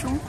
schon?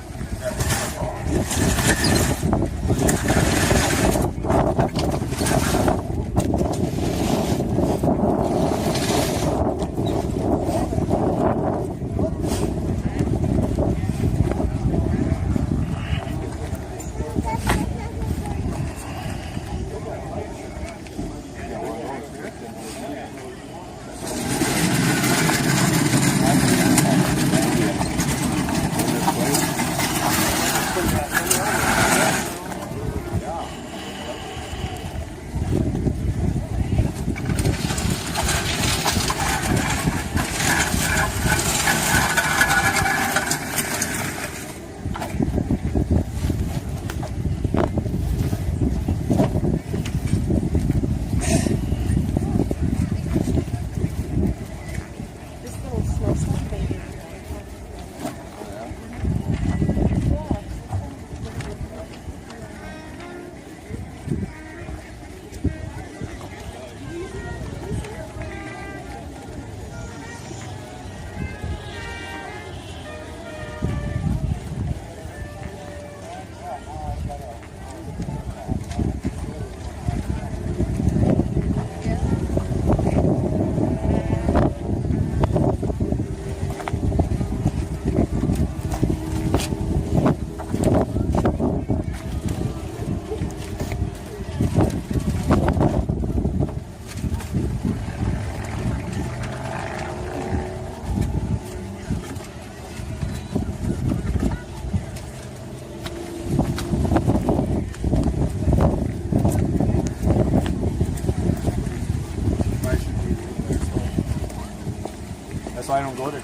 That's why I don't go there.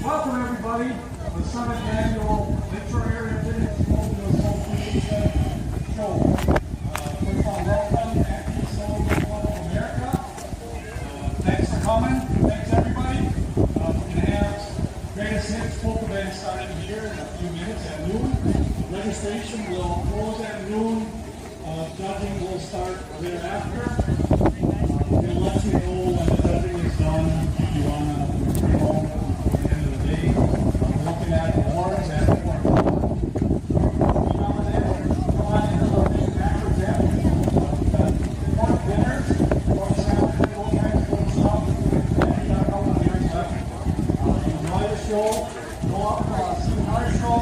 Welcome everybody to the 7th annual Lakeshore Area Vintage Snowmobile Lovers show. First of all, welcome to Vintage Snowmobile Lovers of America. Thanks for coming. Thanks everybody. We're going to have greatest hits folk event starting here in a few minutes at noon. Registration will close at noon. Judging will start thereafter. We'll let you know when the judging is done if you want to bring home before the end of the day. We're looking at awards at 4 o'clock. Come on into the big macro jam. We've got 4 dinners, 4 salads, all kinds of good stuff. And we got a couple of years left. Enjoy the show. Go up, see our show.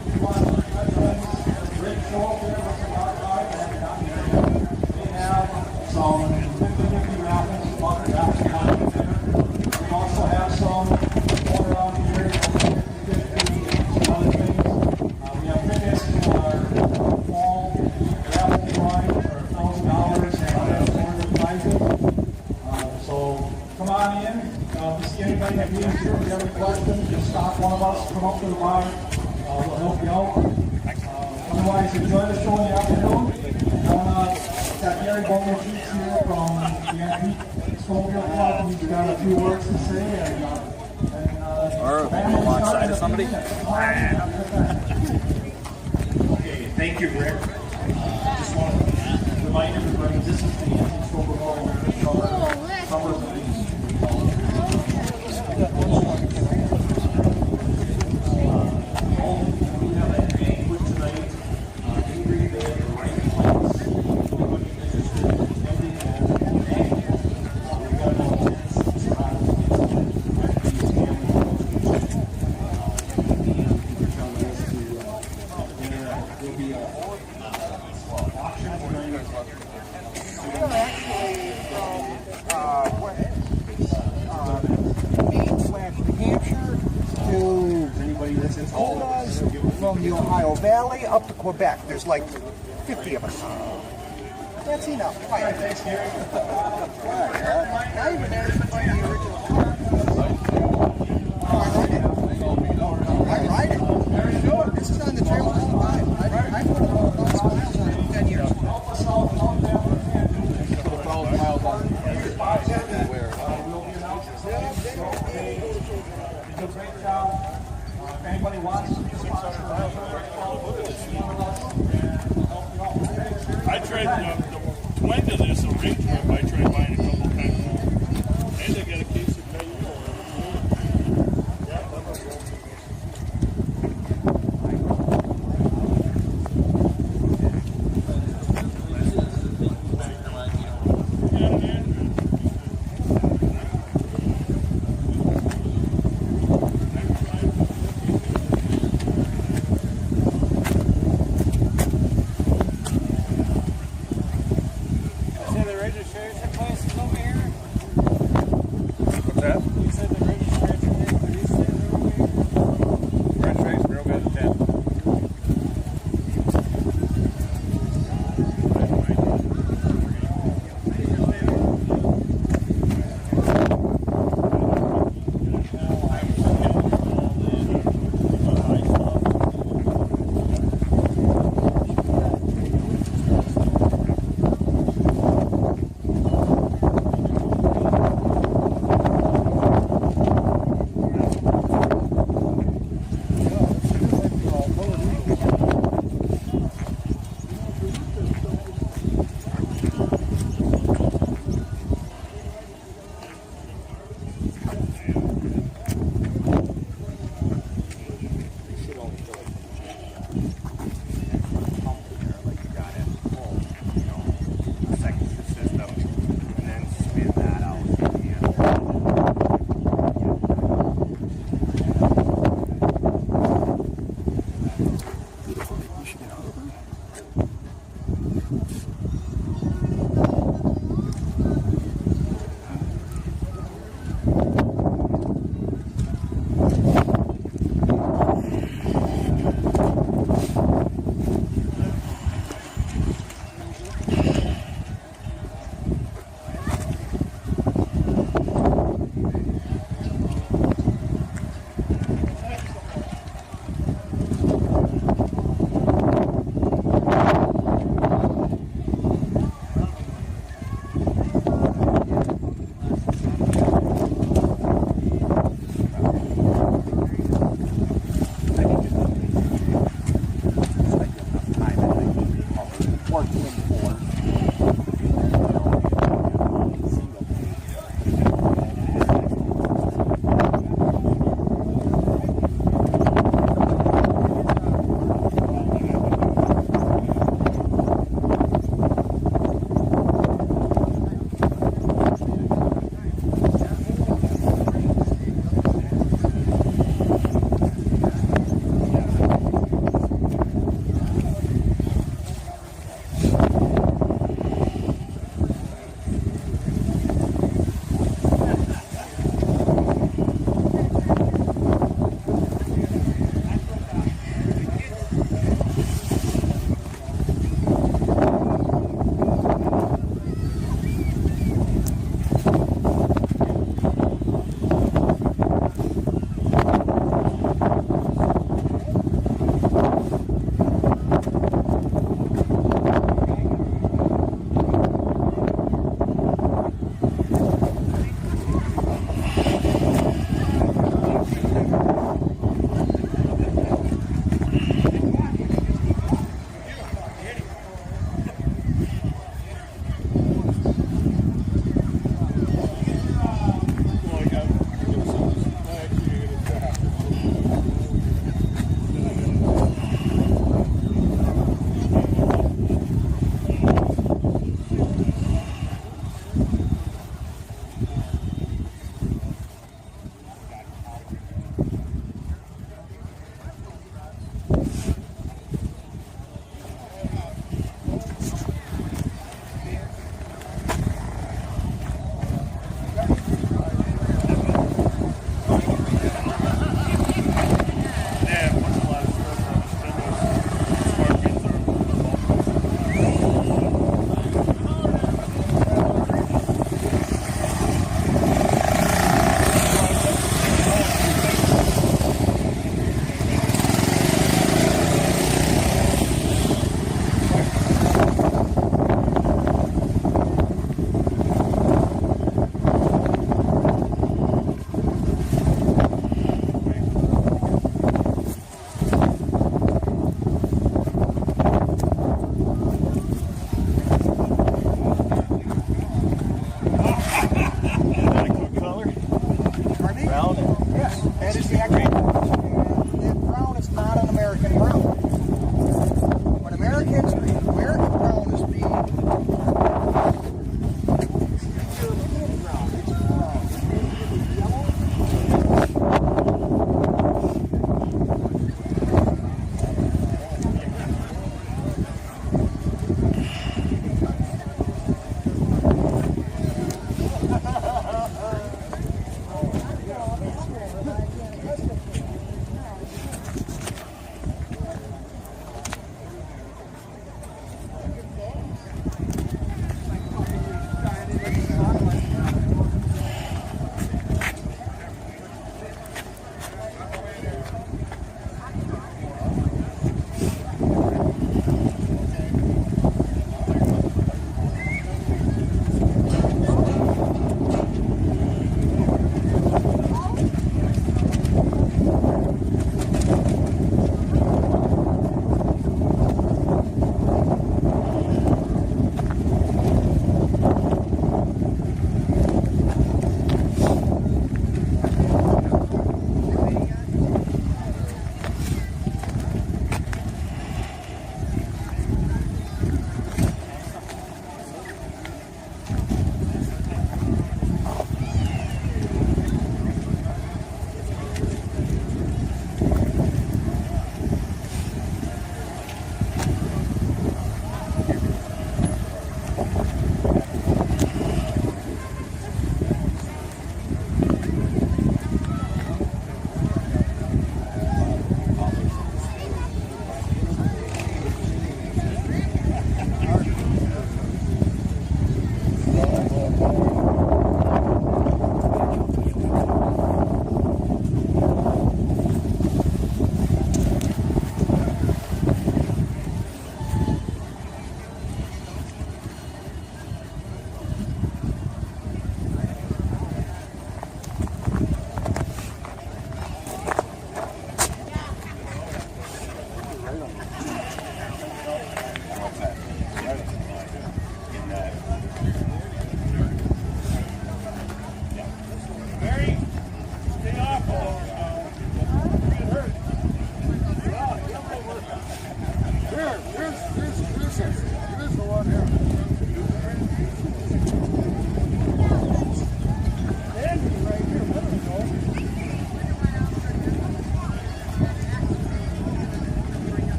If you want to look at friends, great show up there. They have some 50-50 raffles, bucket raffles, we also have some going around here, 50-50, some other things. We have tickets to our fall raffle drawing for $1,000 and other prizes. So come on in. If you see anybody that needs here, if you have any questions, just stop one of us, come up to the bar. We'll help you out. Otherwise, enjoy the show in the afternoon. Got Gary Bowman Sheets here from the Antique Snowmobile Club. He's got a few words to say. Or alongside of somebody. Okay, thank you, Rick. Just want to remind everybody this is the Antique Snowmobile Lovers summer from the Ohio Valley up to Quebec. There's like 50 of us. That's enough. Quiet. Thanks, Gary. I even added the original car. I ride it. Very sure. This is on the trail all the time. I put about 1,000 miles on it in 10 years. 12 miles on where? Did a great job. If anybody wants to sponsor I tried the twin to this arrangement. I tried buying a couple times, and they got a case of mayo.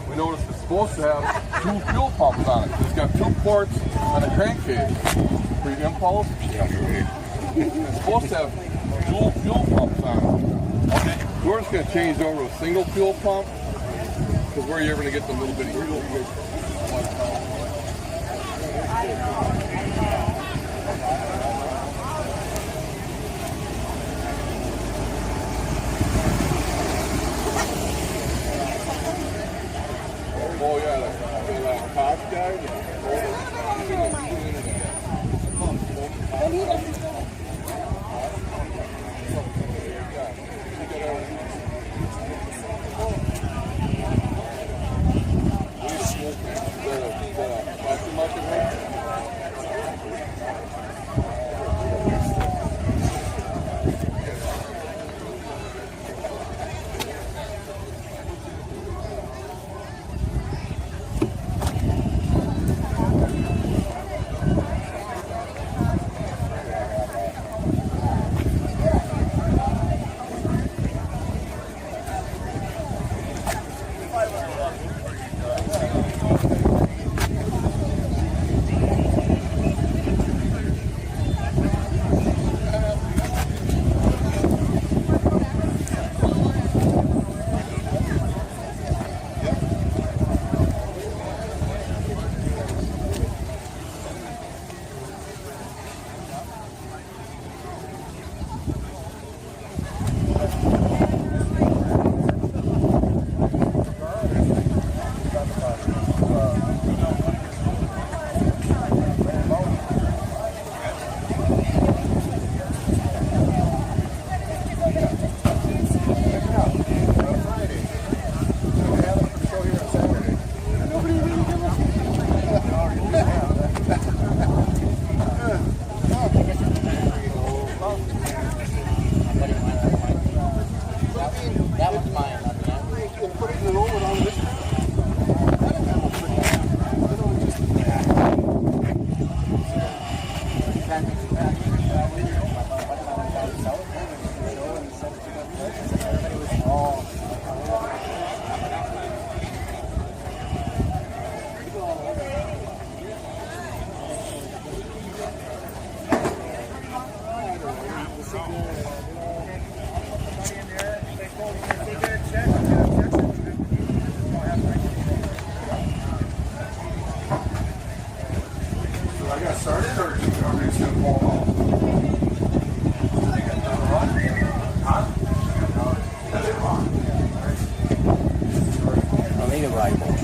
We noticed it's supposed to have 2 fuel pumps on it. It's got 2 ports and a crankcase for your impulse. It's supposed to have dual fuel pumps on it. Okay. We're just going to change over to a single fuel pump because where you're going to get the little bitty fuel. Oh yeah, that cost guy. I got started, or are we just gonna pull them off? I'll need a rifle.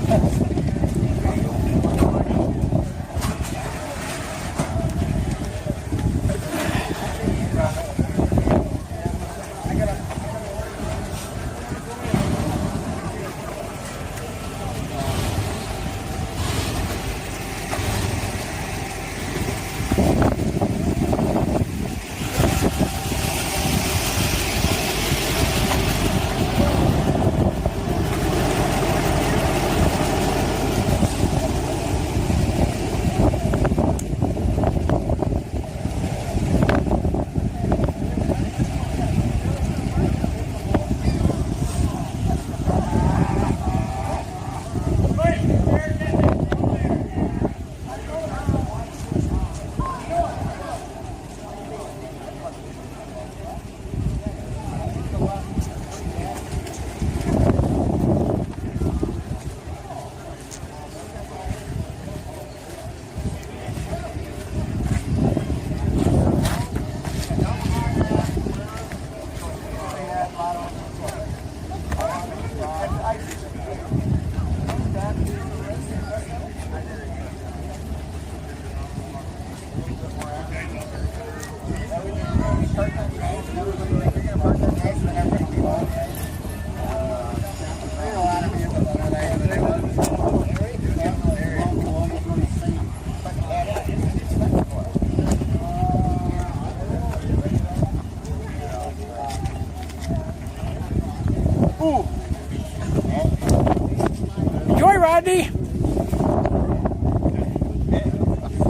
Enjoy, Rodney.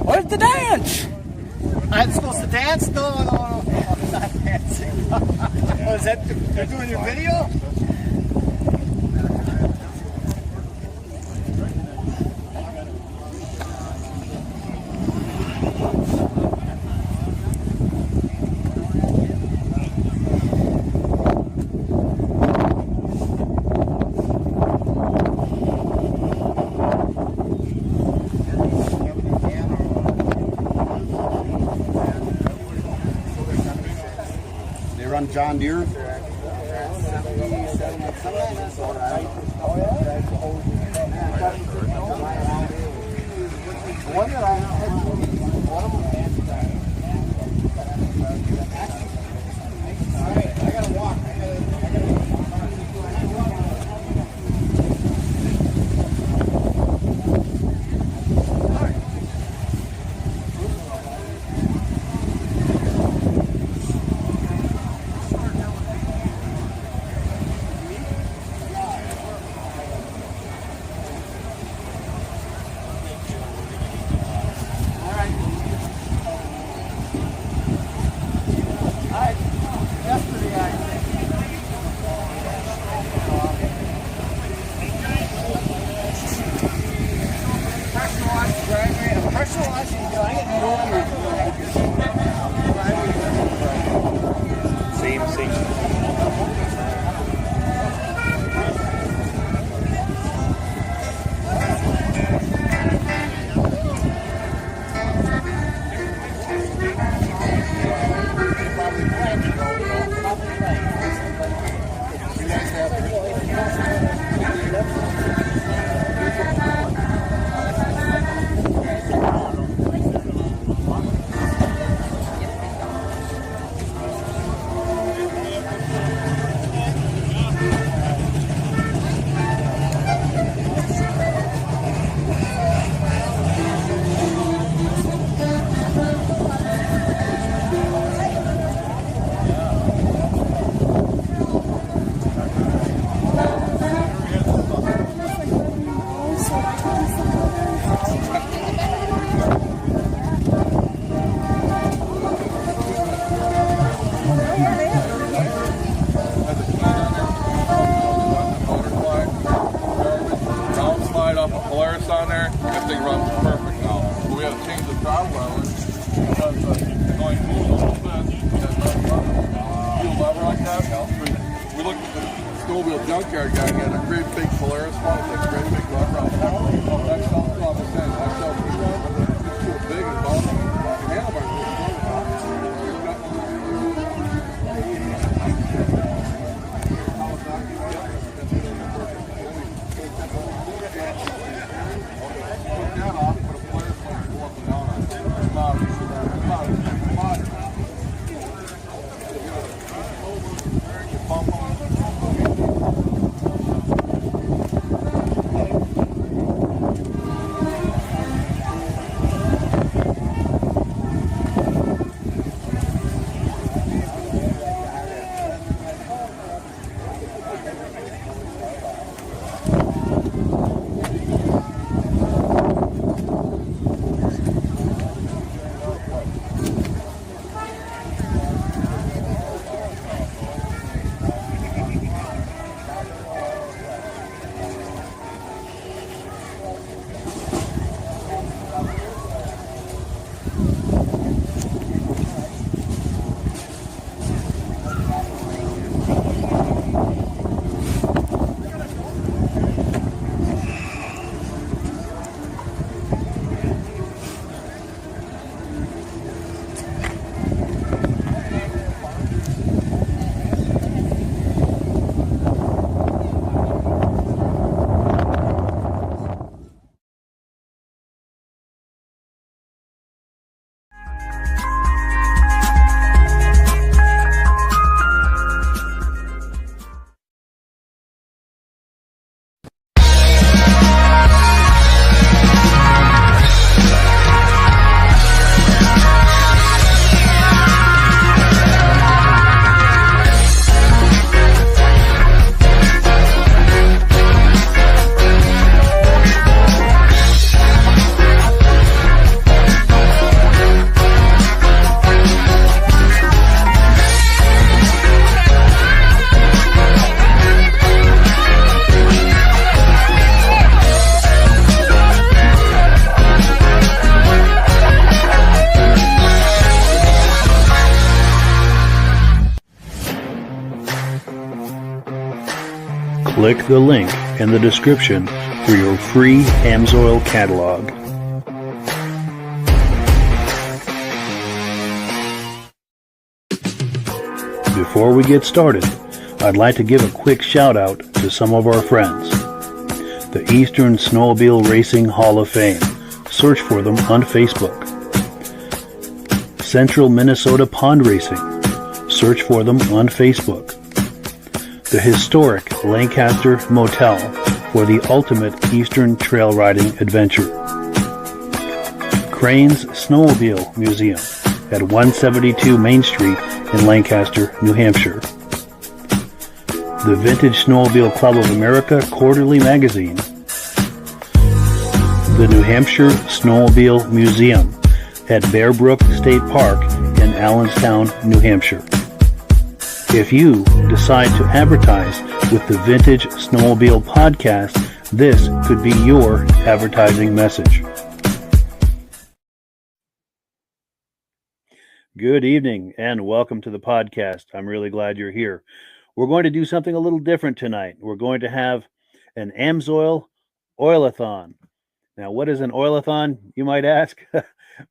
Where's the dance? I'm supposed to dance? No, I'm not dancing. Oh, is that, they're doing your video? They run John Deere. We looked at the snowmobile junkyard guy, he had a great big Polaris one, with a great big lug around the back. XL club was saying, XL one, but it's too big and long. The handlebars were Click the link in the description for your free AMSOIL catalog. Before we get started, I'd like to give a quick shout out to some of our friends. The Eastern Snowmobile Racing Hall of Fame. Search for them on Facebook. Central Minnesota Pond Racing. Search for them on Facebook. The historic Lancaster Motel for the ultimate Eastern trail riding adventure. Crane's Snowmobile Museum at 172 Main Street in Lancaster, New Hampshire. The Vintage Snowmobile Club of America Quarterly Magazine. The New Hampshire Snowmobile Museum at Bear Brook State Park in Allenstown, New Hampshire. If you decide to advertise with the Vintage Snowmobile podcast, this could be your advertising message. Good evening and welcome to the podcast. I'm really glad you're here. We're going to do something a little different tonight. We're going to have an AMSOIL Oilathon. Now, what is an Oilathon, you might ask?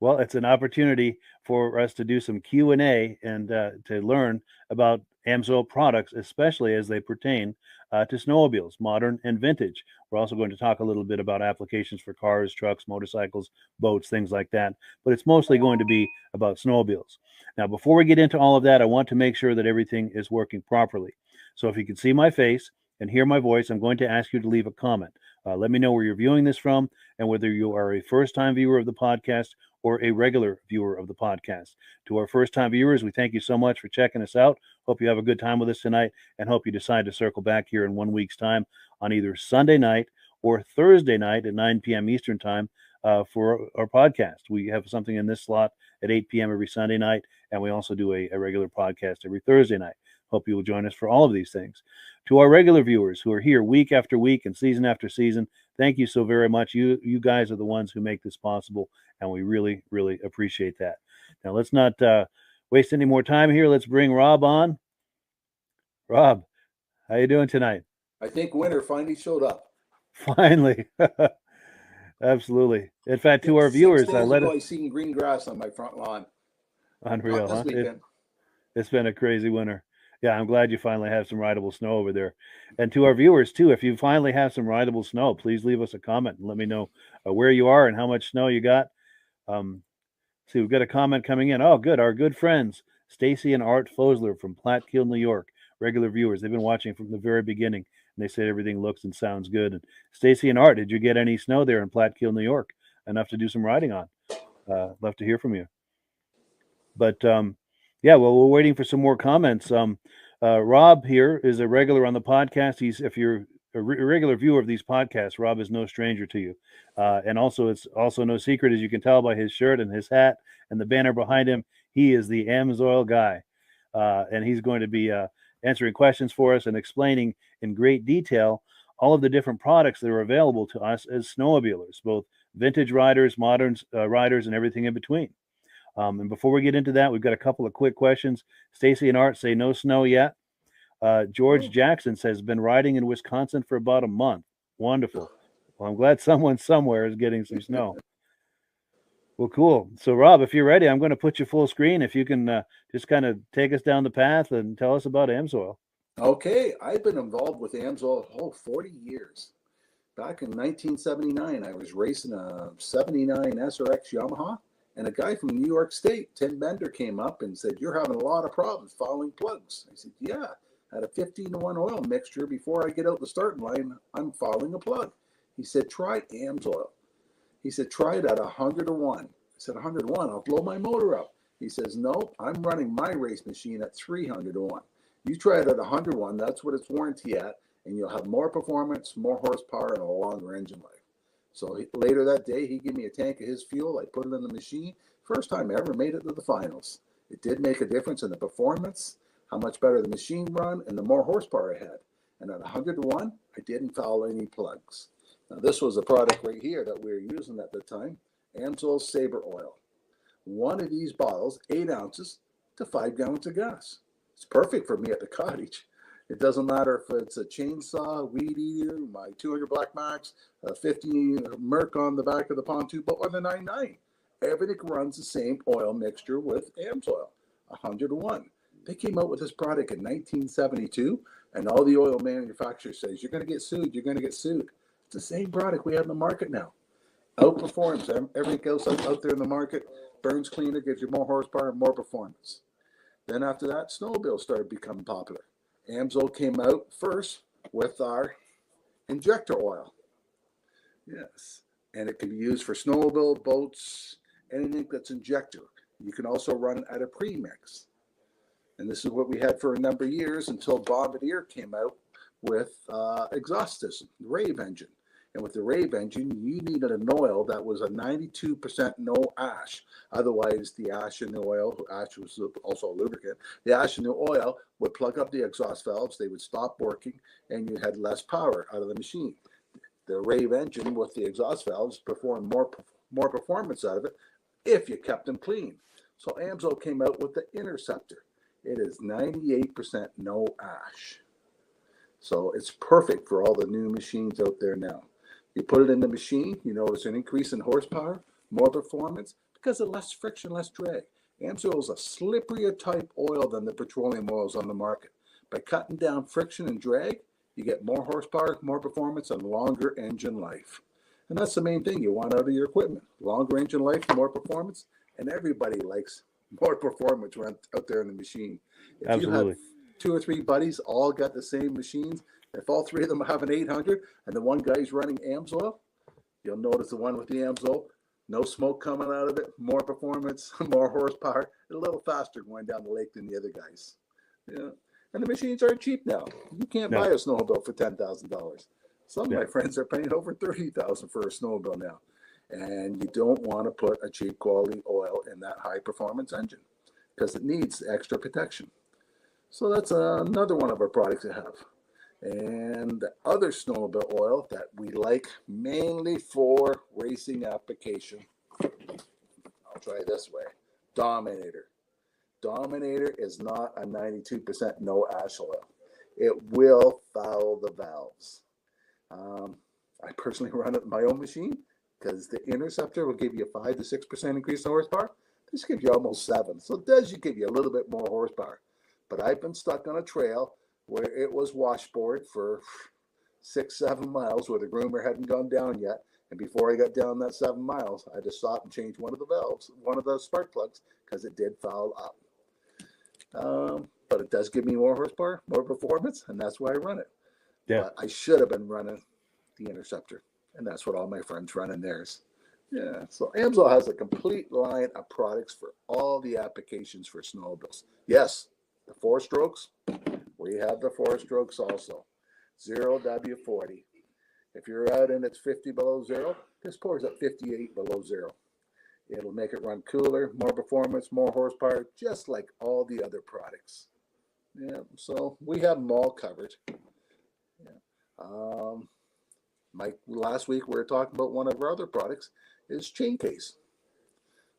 Well, it's an opportunity for us to do some Q&A and to learn about AMSOIL products, especially as they pertain to snowmobiles, modern and vintage. We're also going to talk a little bit about applications for cars, trucks, motorcycles, boats, things like that. But it's mostly going to be about snowmobiles. Now, before we get into all of that, I want to make sure that everything is working properly. So if you can see my face and hear my voice, I'm going to ask you to leave a comment. Let me know where you're viewing this from and whether you are a first-time viewer of the podcast or a regular viewer of the podcast. To our first-time viewers, we thank you so much for checking us out. Hope you have a good time with us tonight and hope you decide to circle back here in 1 week's time on either Sunday night or Thursday night at 9 p.m. Eastern time for our podcast. We have something in this slot at 8 p.m. every Sunday night, and we also do a regular podcast every Thursday night. Hope you will join us for all of these things. To our regular viewers who are here week after week and season after season, thank you so very much. You guys are the ones who make this possible, and we really, really appreciate that. Now, let's not waste any more time here. Let's bring Rob on. Rob, how you doing tonight? I think winter finally showed up. Finally. Absolutely. In fact, to our 6 viewers, days let ago, it I seen green grass on my front lawn. unreal, Not this huh? weekend. It's been a crazy winter. Yeah, I'm glad you finally have some rideable snow over there. And to our viewers too, if you finally have some rideable snow, please leave us a comment and let me know where you are and how much snow you got. So we've got a comment coming in. Oh, good. Our good friends, Stacy and Art Fosler from Platkill, New York, regular viewers. They've been watching from the very beginning, and they said everything looks and sounds good. And Stacy and Art, did you get any snow there in Platkill, New York? Enough to do some riding on? Love to hear from you. But yeah, well, we're waiting for some more comments. Rob here is a regular on the podcast. If you're a regular viewer of these podcasts, Rob is no stranger to you. And also, it's also no secret, as you can tell by his shirt and his hat and the banner behind him, he is the AMSOIL guy. And he's going to be answering questions for us and explaining in great detail all of the different products that are available to us as snowmobilers, both vintage riders, modern riders, and everything in between. And before we get into that, we've got a couple of quick questions. Stacy and Art say no snow yet. George Jackson says, been riding in Wisconsin for about a month. Wonderful. Well, I'm glad someone somewhere is getting some snow. Well, cool. So, Rob, if you're ready, I'm going to put you full screen. If you can just kind of take us down the path and tell us about AMSOIL. Okay, I've been involved with AMSOIL 40 years. Back in 1979, I was racing a 79 SRX Yamaha, and a guy from New York State, Tim Bender, came up and said, "You're having a lot of problems fouling plugs." I said, "Yeah, I had a 15-to-1 oil mixture. Before I get out the starting line, I'm fouling a plug." He said, "Try AMSOIL." He said, "Try it at 100-to-1. I said, 100-to-1, I'll blow my motor up. He says, "No, I'm running my race machine at 300-to-1. You try it at 100-to-1, that's what it's warranty at, and you'll have more performance, more horsepower, and a longer engine life." So later that day, he gave me a tank of his fuel. I put it in the machine. First time I ever made it to the finals. It did make a difference in the performance, how much better the machine run, and the more horsepower I had. And at 100-to-1, I didn't foul any plugs. Now, this was a product right here that we were using at the time, AMSOIL Sabre Oil. One of these bottles, 8 ounces to 5 gallons of gas. It's perfect for me at the cottage. It doesn't matter if it's a chainsaw, weed eater, my 200 Black Max, a 50 Merc on the back of the pontoon boat, or the 99. Everything runs the same oil mixture with AMSOIL, 100-to-1. They came out with this product in 1972, and all the oil manufacturers says, "You're going to get sued, you're going to get sued." It's the same product we have in the market now. Outperforms everything else out there in the market. Burns cleaner, gives you more horsepower and more performance. Then after that, snowmobiles started becoming popular. AMSOIL came out first with our injector oil. Yes. And it can be used for snowmobile, boats, anything that's injector. You can also run it at a premix. And this is what we had for a number of years until Bombardier came out with exhaust system, the Rave engine. And with the Rave engine, you needed an oil that was a 92% no ash. Otherwise, the ash in the oil, ash was also a lubricant, the ash in the oil would plug up the exhaust valves, they would stop working, and you had less power out of the machine. The Rave engine with the exhaust valves performed more performance out of it if you kept them clean. So AMSOIL came out with the Interceptor. It is 98% no ash. So it's perfect for all the new machines out there now. You put it in the machine, you notice an increase in horsepower, more performance, because of less friction, less drag. AMSOIL is a slipperier type oil than the petroleum oils on the market. By cutting down friction and drag, you get more horsepower, more performance, and longer engine life. And that's the main thing you want out of your equipment. Longer engine life, more performance, and everybody likes more performance out there in the machine. If Absolutely. You have 2 or 3 buddies all got the same machines, if all 3 of them have an 800 and the one guy's running AMSOIL, you'll notice the one with the AMSOIL, no smoke coming out of it, more performance, more horsepower, a little faster going down the lake than the other guys. Yeah. And the machines aren't cheap now. You can't buy a snowmobile for $10,000. Some of my friends are paying over $30,000 for a snowmobile now. And you don't want to put a cheap quality oil in that high performance engine because it needs extra protection. So that's another one of our products to have. And the other snowmobile oil that we like mainly for racing application, I'll try this way, Dominator. Dominator is not a 92% no ash oil. it will foul the valves. I personally run it in my own machine because the Interceptor will give you a 5 to 6% increase in horsepower. This gives you almost 7. So it does give you a little bit more horsepower. But I've been stuck on a trail where it was washboard for 6-7 miles where the groomer hadn't gone down yet. And before I got down that 7 miles, I just stopped and changed one of the valves, one of the spark plugs, because it did foul up. But it does give me more horsepower, more performance, and that's why I run it. Yeah. But I should have been running the Interceptor, and that's what all my friends run in theirs. Yeah, so Amsoil has a complete line of products for all the applications for snowmobiles. Yes, the 4 strokes, we have the 4 strokes also. 0W40. If you're out and it's 50 below zero, this pours at 58 below zero. It'll make it run cooler, more performance, more horsepower, just like all the other products. Yeah, so we have them all covered. Yeah. Last week we were talking about one of our other products is chain case.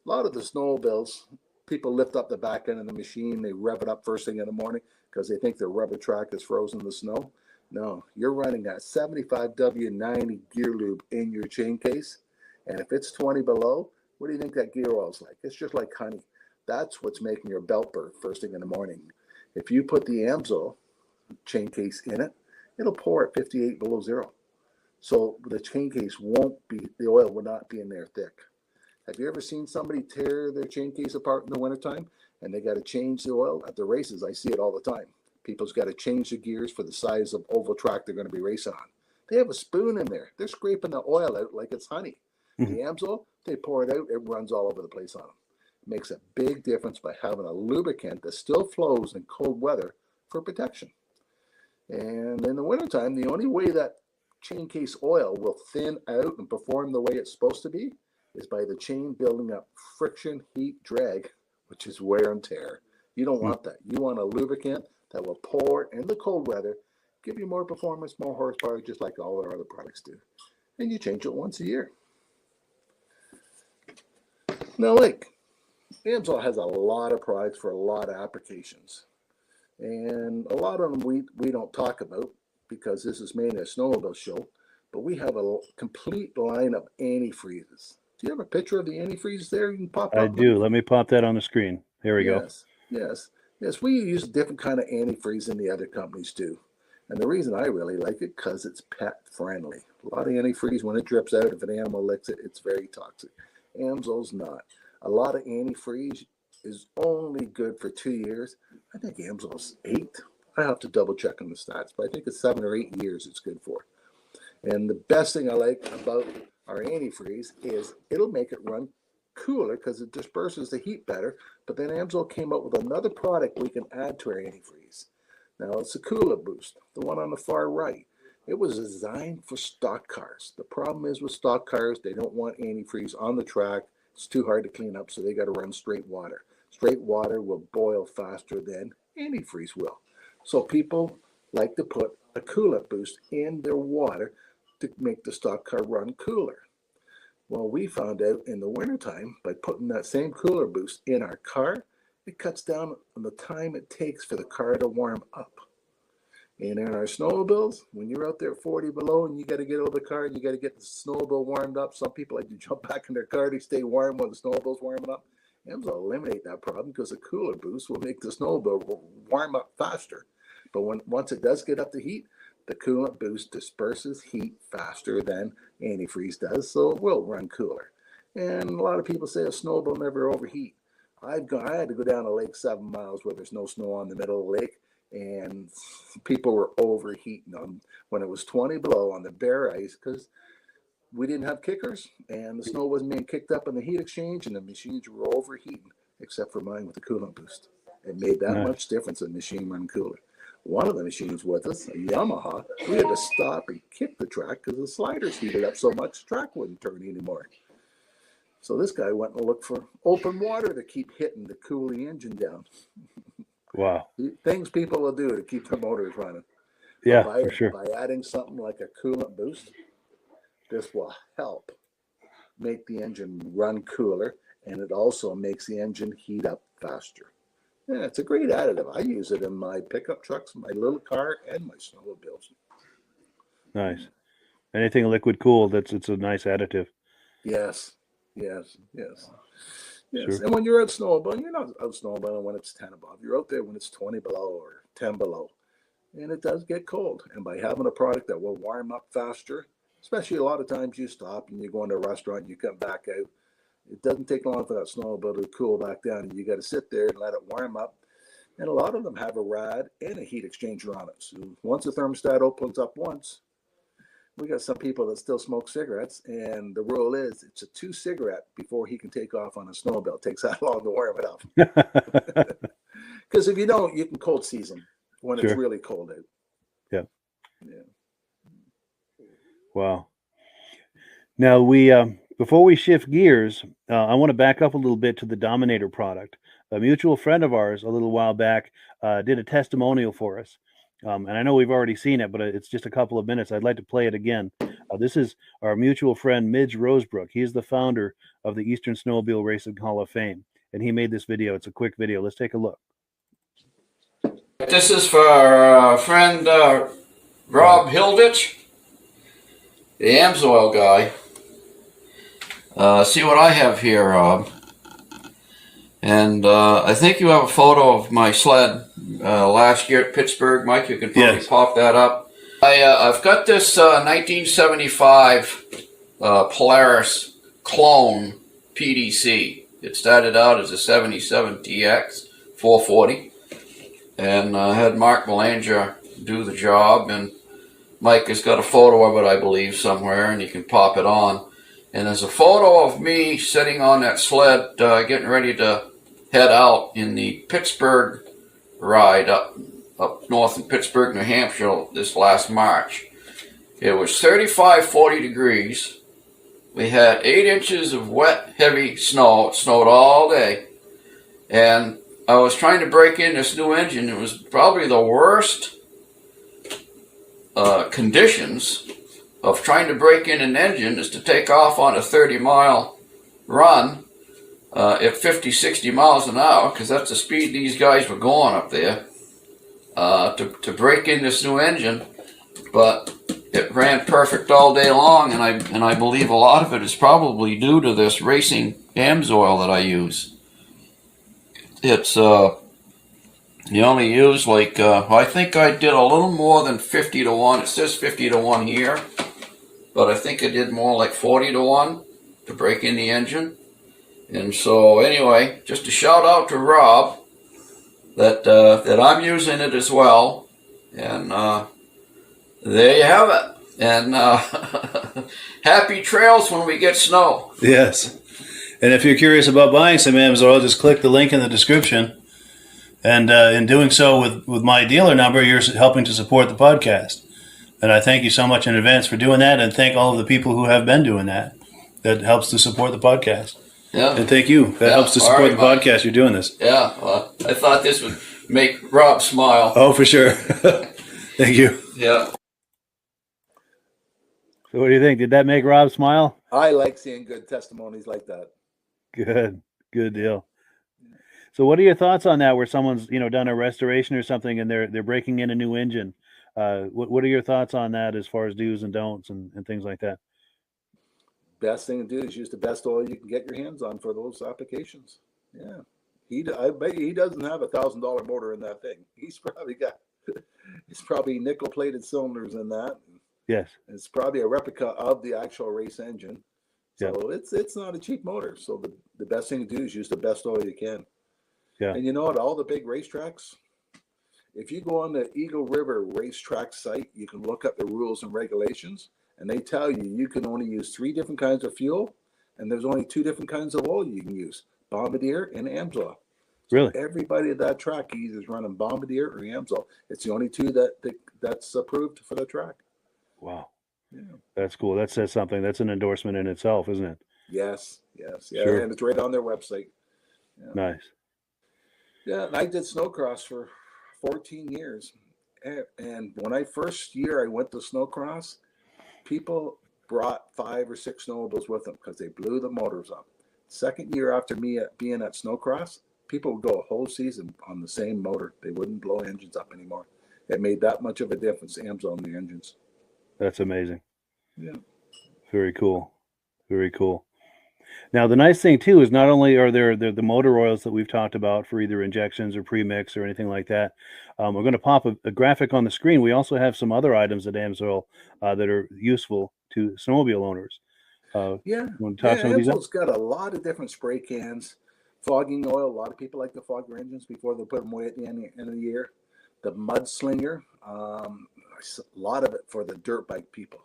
A lot of the snowmobiles, people lift up the back end of the machine, they rev it up first thing in the morning because they think their rubber track is frozen in the snow. No, you're running a 75W90 gear lube in your chain case, and if it's 20 below, what do you think that gear oil is like? It's just like honey. That's what's making your belt burn first thing in the morning. If you put the Amsoil chain case in it, it'll pour at 58 below zero. So the chain case the oil will not be in there thick. Have you ever seen somebody tear their chain case apart in the wintertime and they got to change the oil? At the races, I see it all the time. People's got to change the gears for the size of oval track they're going to be racing on. They have a spoon in there. They're scraping the oil out like it's honey. The Amsoil, they pour it out, it runs all over the place on them. It makes a big difference by having a lubricant that still flows in cold weather for protection. And in the wintertime, the only way that chain case oil will thin out and perform the way it's supposed to be is by the chain building up friction, heat, drag, which is wear and tear. You don't want that. You want a lubricant that will pour in the cold weather, give you more performance, more horsepower, just like all our other products do. And you change it once a year. Now, Amsoil has a lot of products for a lot of applications. And a lot of them we don't talk about because this is mainly a snowmobile show, but we have a complete line of antifreezes. Do you have a picture of the antifreeze there? You can pop up. I do. Let me pop that on the screen. Here we go. Yes. We use a different kind of antifreeze than the other companies do. And the reason I really like it, because it's pet friendly. A lot of antifreeze, when it drips out, if an animal licks it, it's very toxic. Amsoil's not. A lot of antifreeze is only good for 2 years. I think Amsoil's 8. I have to double check on the stats, but I think it's 7 or 8 years it's good for. And the best thing I like about our antifreeze is it'll make it run cooler because it disperses the heat better. But then Amsoil came up with another product we can add to our antifreeze. Now it's a Cooler Boost, the one on the far right. It was designed for stock cars. The problem is with stock cars, they don't want antifreeze on the track. It's too hard to clean up, so they got to run straight water. Straight water will boil faster than antifreeze will. So people like to put a coolant boost in their water to make the stock car run cooler. Well, we found out in the wintertime, by putting that same cooler boost in our car, it cuts down on the time it takes for the car to warm up. And in our snowmobiles, when you're out there at 40 below and you got to get out of the car and you got to get the snowmobile warmed up, some people like to jump back in their car to stay warm while the snowmobile's warming up. Amsoil will eliminate that problem because the cooler boost will make the snowmobile warm up faster. But once it does get up to heat, the coolant boost disperses heat faster than antifreeze does, so it will run cooler. And a lot of people say a snowmobile never overheat. I had to go down a lake 7 miles where there's no snow on the middle of the lake, and people were overheating them when it was 20 below on the bare ice because we didn't have kickers and the snow wasn't being kicked up in the heat exchange and the machines were overheating, except for mine with the coolant boost. It made that much difference in the machine running cooler. One of the machines with us, a Yamaha, we had to stop and kick the track because the sliders heated up so much the track wouldn't turn anymore. So this guy went and looked for open water to keep hitting to cool the engine down. Wow. Things people will do to keep their motors running. Yeah, for sure. By adding something like a coolant boost, this will help make the engine run cooler, and it also makes the engine heat up faster. Yeah, it's a great additive. I use it in my pickup trucks, my little car, and my snowmobiles. Nice. Anything liquid cooled, it's a nice additive. Yes, yes, yes. Yes, Sure. and when you're out snowmobiling, you're not out snowmobiling when it's 10 above. You're out there when it's 20 below or 10 below. And it does get cold. And by having a product that will warm up faster, especially a lot of times you stop and you go into a restaurant and you come back out, it doesn't take long for that snowmobile to cool back down. You got to sit there and let it warm up. And a lot of them have a rad and a heat exchanger on it. So once the thermostat opens up once, we got some people that still smoke cigarettes, and the rule is it's a 2 cigarette before he can take off on a snowmobile. It takes that long to warm it up. Because if you don't, you can cold season when it's really cold out. Yeah. Yeah. Wow. Now we before we shift gears, I want to back up a little bit to the Dominator product. A mutual friend of ours a little while back did a testimonial for us. And I know we've already seen it, but it's just a couple of minutes. I'd like to play it again. This is our mutual friend, Midge Rosebrook. He's the founder of the Eastern Snowmobile Racing Hall of Fame. And he made this video. It's a quick video. Let's take a look. This is for our friend Rob Hilditch, the Amsoil guy. See what I have here, Rob. And I think you have a photo of my sled last year at Pittsburgh, Mike. You can probably pop that up. I've got this 1975 Polaris clone PDC. It started out as a 77 TX 440. And I had Mark Belanger do the job. And Mike has got a photo of it, I believe, somewhere. And you can pop it on. And there's a photo of me sitting on that sled getting ready to head out in the Pittsburgh ride up north in Pittsburgh, New Hampshire this last March. It was 35, 40 degrees. We had 8 inches of wet, heavy snow. It snowed all day. And I was trying to break in this new engine. It was probably the worst conditions of trying to break in an engine is to take off on a 30-mile run at 50, 60 miles an hour, because that's the speed these guys were going up there, to break in this new engine. But it ran perfect all day long, and I believe a lot of it is probably due to this racing Amsoil that I use. It's you only use like I think I did a little more than 50 to 1. It says 50 to 1 here, but I think I did more like 40 to 1 to break in the engine. And so anyway, just a shout out to Rob that I'm using it as well. And there you have it. And happy trails when we get snow. Yes. And if you're curious about buying some Amsoil, just click the link in the description. And in doing so with my dealer number, you're helping to support the podcast. And I thank you so much in advance for doing that, and thank all of the people who have been doing that. That helps to support the podcast. Yeah. And thank you. That helps to support the podcast. You're doing this. Yeah. Well, I thought this would make Rob smile. Oh, for sure. Thank you. Yeah. So what do you think? Did that make Rob smile? I like seeing good testimonies like that. Good. Good deal. So what are your thoughts on that, where someone's, done a restoration or something and they're breaking in a new engine? What are your thoughts on that as far as do's and don'ts and things like that? Best thing to do is use the best oil you can get your hands on for those applications. Yeah. I bet he doesn't have $1,000 motor in that thing. He's probably nickel plated cylinders in that. Yes. It's probably a replica of the actual race engine. So it's not a cheap motor. So the best thing to do is use the best oil you can. Yeah. And you know what? All the big racetracks, if you go on the Eagle River racetrack site, you can look up the rules and regulations, and they tell you can only use 3 different kinds of fuel, and there's only 2 different kinds of oil you can use, Bombardier and Amsoil. Really? So everybody at that track either is running Bombardier or Amsoil. It's the only 2 that's approved for the track. Wow. Yeah. That's cool. That says something. That's an endorsement in itself, isn't it? Yes. Yeah. Sure. And it's right on their website. Yeah. Nice. Yeah, and I did snowcross for 14 years. And when I went to snowcross, people brought 5 or 6 snowmobiles with them because they blew the motors up. Second year after me being at snowcross, People would go a whole season on the same motor. They wouldn't blow engines up anymore. It made that much of a difference, AMSOIL on the engines. That's amazing. Yeah. Very cool. Very cool. Now, the nice thing, too, is not only are there the motor oils that we've talked about for either injections or premix or anything like that. We're going to pop a graphic on the screen. We also have some other items at AMSOIL that are useful to snowmobile owners. Yeah. Want to talk some of these? AMSOIL's got a lot of different spray cans, fogging oil. A lot of people like to fog their engines before they put them away at the end of the year. The Mudslinger, a lot of it for the dirt bike people.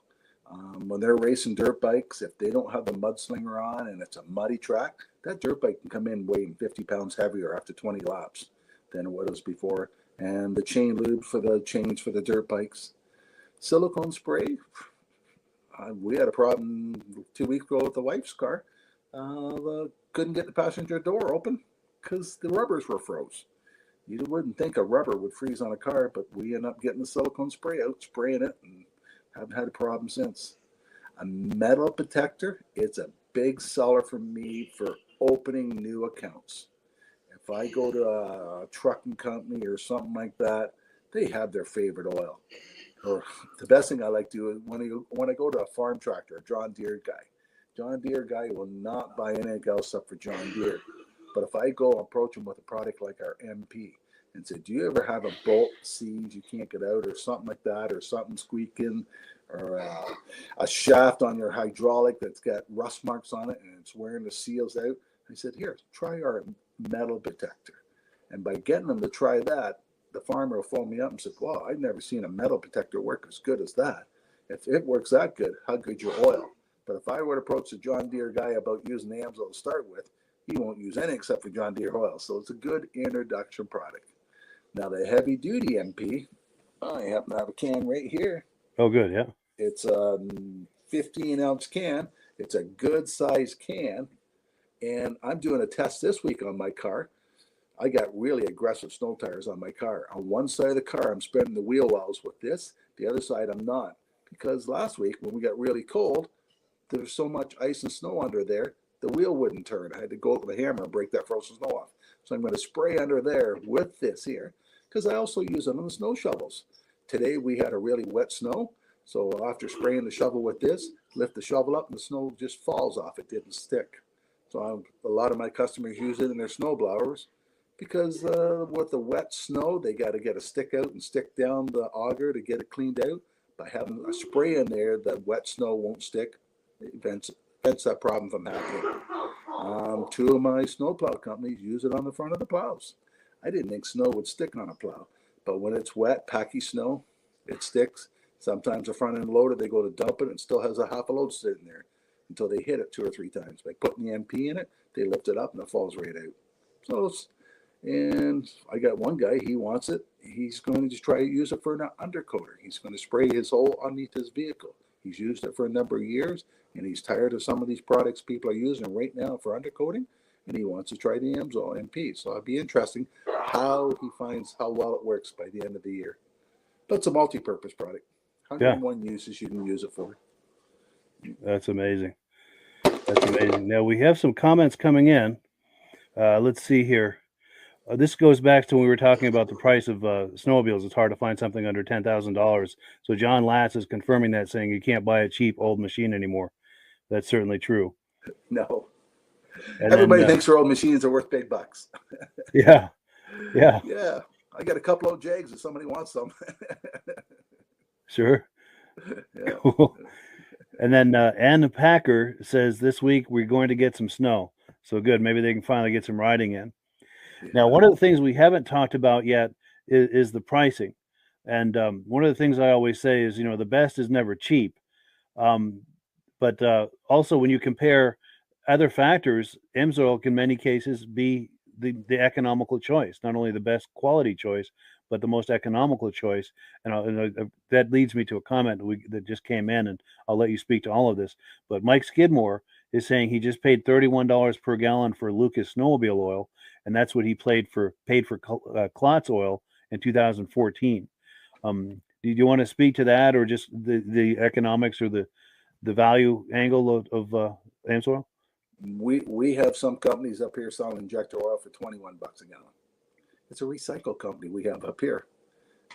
When they're racing dirt bikes, if they don't have the Mudslinger on and it's a muddy track, that dirt bike can come in weighing 50 pounds heavier after 20 laps than what it was before. And the chain lube for the chains for the dirt bikes. Silicone spray. We had a problem 2 weeks ago with the wife's car. Couldn't get the passenger door open because the rubbers were froze. You wouldn't think a rubber would freeze on a car, but we ended up getting the silicone spray out, spraying it, and haven't had a problem since. A metal detector, it's a big seller for me for opening new accounts. If I go to a trucking company or something like that, they have their favorite oil. Or the best thing I like to do is when I go to a farm tractor, a John Deere guy will not buy anything else except for John Deere. But if I go approach him with a product like our MP and say, do you ever have a bolt seized you can't get out or something like that, or something squeaking, or a shaft on your hydraulic that's got rust marks on it and it's wearing the seals out? I said, here, try our metal detector. And by getting them to try that, the farmer will phone me up and say, wow, I've never seen a metal detector work as good as that. If it works that good, how good's your oil? But if I were to approach the John Deere guy about using the AMSOIL to start with, he won't use any except for John Deere oil. So it's a good introduction product. Now the heavy duty MP, I happen to have a can right here. Oh, good, yeah. It's a 15-ounce can. It's a good size can. And I'm doing a test this week on my car. I got really aggressive snow tires on my car. On one side of the car, I'm spinning the wheel wells with this. The other side, I'm not. Because last week, when we got really cold, there was so much ice and snow under there, the wheel wouldn't turn. I had to go with a hammer and break that frozen snow off. So I'm going to spray under there with this here, because I also use it on the snow shovels. Today, we had a really wet snow. So after spraying the shovel with this, lift the shovel up and the snow just falls off. It didn't stick. So a lot of my customers use it in their snow blowers. Because with the wet snow, they got to get a stick out and stick down the auger to get it cleaned out. By having a spray in there, that wet snow won't stick. It prevents that problem from happening. Two of my snowplow companies use it on the front of the plows. I didn't think snow would stick on a plow. But when it's wet, packy snow, it sticks. Sometimes the front end loader, they go to dump it and it still has a half a load sitting there until they hit it 2 or 3 times. By putting the MP in it, they lift it up and it falls right out. So and I got one guy, he wants it. He's going to just try to use it for an undercoater. He's going to spray his hole underneath his vehicle. He's used it for a number of years, and he's tired of some of these products people are using right now for undercoating, and he wants to try the AMSOIL MP. So it'd be interesting how he finds how well it works by the end of the year. But it's a multi-purpose product. 101 uses you can use it for. That's amazing. That's amazing. Now, we have some comments coming in. Let's see here. This goes back to when we were talking about the price of snowmobiles. It's hard to find something under $10,000. So John Latz is confirming that, saying you can't buy a cheap old machine anymore. That's certainly true. No. And everybody thinks their old machines are worth big bucks. Yeah. I got a couple old Jags if somebody wants them. Sure. Yeah. Cool. And then Ann Packer says this week we're going to get some snow. So good. Maybe they can finally get some riding in. Yeah. Now, one of the things we haven't talked about yet is the pricing. And one of the things I always say is, the best is never cheap. But also when you compare other factors, AMSOIL can in many cases be the economical choice, not only the best quality choice, but the most economical choice. And that leads me to a comment that just came in, and I'll let you speak to all of this. But Mike Skidmore is saying he just paid $31 per gallon for Lucas snowmobile oil, and that's what he paid for Klotz oil in 2014. Do you want to speak to that, or just the economics or the value angle of AMSOIL? We have some companies up here selling injector oil for $21 a gallon. It's a recycle company we have up here.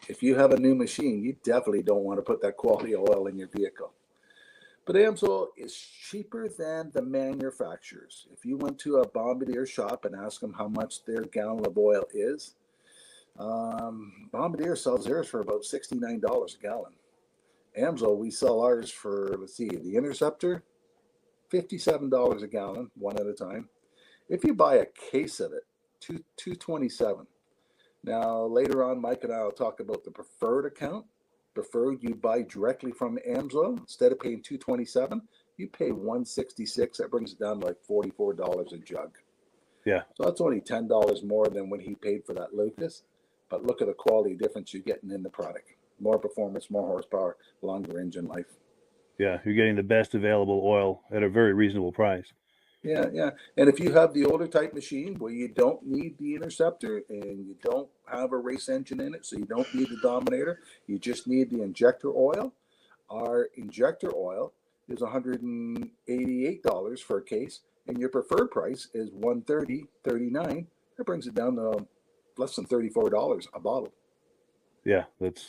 If you have a new machine, you definitely don't want to put that quality oil in your vehicle. But AMSOIL is cheaper than the manufacturers. If you went to a Bombardier shop and asked them how much their gallon of oil is, Bombardier sells theirs for about $69 a gallon. AMSOIL, we sell ours for, let's see, the Interceptor, $57 a gallon, one at a time. If you buy a case of it, $227. Now, later on, Mike and I will talk about the preferred account. Preferred, you buy directly from AMSOIL. Instead of paying $227, you pay $166. That brings it down to like $44 a jug. Yeah. So that's only $10 more than when he paid for that Lucas. But look at the quality difference you're getting in the product. More performance, more horsepower, longer engine life. Yeah, you're getting the best available oil at a very reasonable price. Yeah, yeah. And if you have the older type machine where you don't need the Interceptor and you don't have a race engine in it, so you don't need the Dominator, you just need the injector oil. Our injector oil is $188 for a case, and your preferred price is $130.39. That brings it down to less than $34 a bottle. Yeah,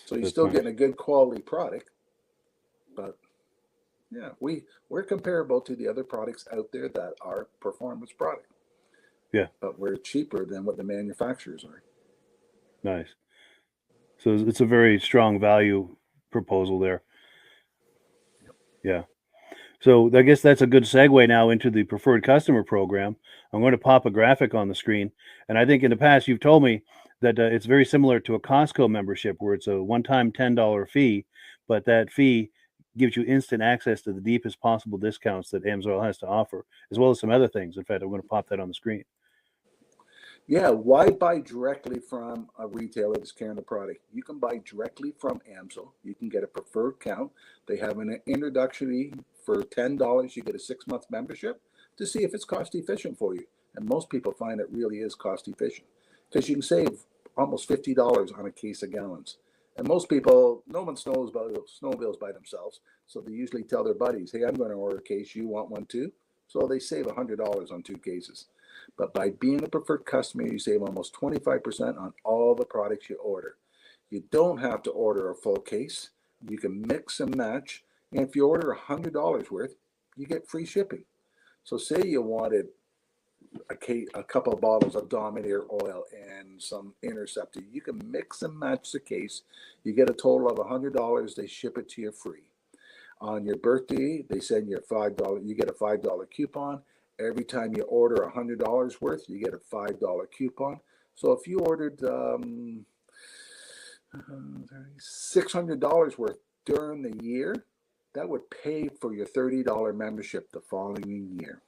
so you're still getting a good quality product, but yeah, we're comparable to the other products out there that are performance product. Yeah, but we're cheaper than what the manufacturers are. Nice. So it's a very strong value proposal there. Yeah. So I guess that's a good segue now into the preferred customer program. I'm going to pop a graphic on the screen. And I think in the past, you've told me that it's very similar to a Costco membership where it's a one-time $10 fee, but that fee gives you instant access to the deepest possible discounts that AMSOIL has to offer, as well as some other things. In fact, I'm going to pop that on the screen. Yeah, why buy directly from a retailer that's carrying the product? You can buy directly from AMSOIL. You can get a preferred account. They have an introductory for $10. You get a 6-month membership to see if it's cost efficient for you. And most people find it really is cost efficient because you can save almost $50 on a case of gallons. And most people, no one knows about snowmobiles by themselves. So they usually tell their buddies, hey, I'm going to order a case. You want one too? So they save $100 on 2 cases. But by being a preferred customer, you save almost 25% on all the products you order. You don't have to order a full case. You can mix and match. And if you order $100 worth, you get free shipping. So say you wanted a couple of bottles of Dominator oil and some Interceptor. You can mix and match the case. You get a total of $100. They ship it to you free. On your birthday, they send you $5. You get a $5 coupon. Every time you order $100 worth, you get a $5 coupon. So if you ordered $600 worth during the year, that would pay for your $30 membership the following year.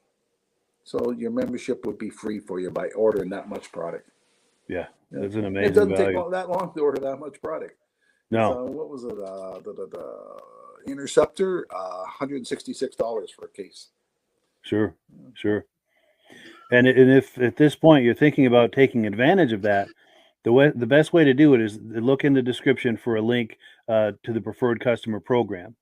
So your membership would be free for you by ordering that much product. Yeah, that's an amazing It doesn't value. take that long to order that much product. No. So what was it? The Interceptor, $166 for a case. Sure. And if at this point you're thinking about taking advantage of that, the best way to do it is look in the description for a link to the preferred customer program.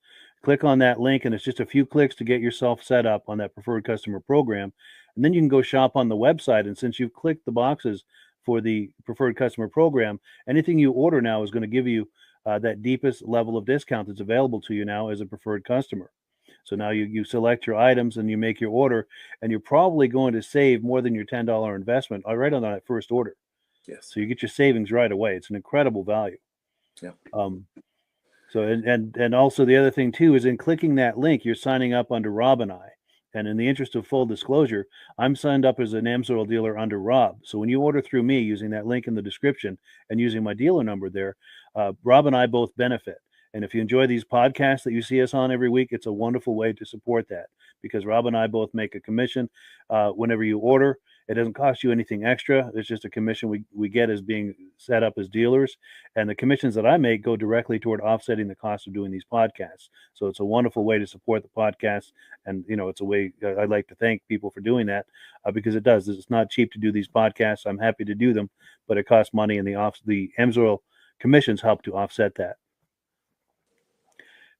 Click on that link, and it's just a few clicks to get yourself set up on that preferred customer program. And then you can go shop on the website. And since you've clicked the boxes for the preferred customer program, anything you order now is going to give you that deepest level of discount that's available to you now as a preferred customer. So now you select your items and you make your order, and you're probably going to save more than your $10 investment right on that first order. Yes. So you get your savings right away. It's an incredible value. Yeah. So and also the other thing too is in clicking that link, you're signing up under Rob and I. And in the interest of full disclosure, I'm signed up as an AMSOIL dealer under Rob. So when you order through me using that link in the description and using my dealer number there, Rob and I both benefit. And if you enjoy these podcasts that you see us on every week, it's a wonderful way to support that because Rob and I both make a commission whenever you order. It doesn't cost you anything extra. It's just a commission we get as being set up as dealers. And the commissions that I make go directly toward offsetting the cost of doing these podcasts. So it's a wonderful way to support the podcast. And, it's a way I'd like to thank people for doing that because it does. It's not cheap to do these podcasts. I'm happy to do them, but it costs money, and the AMSOIL commissions help to offset that.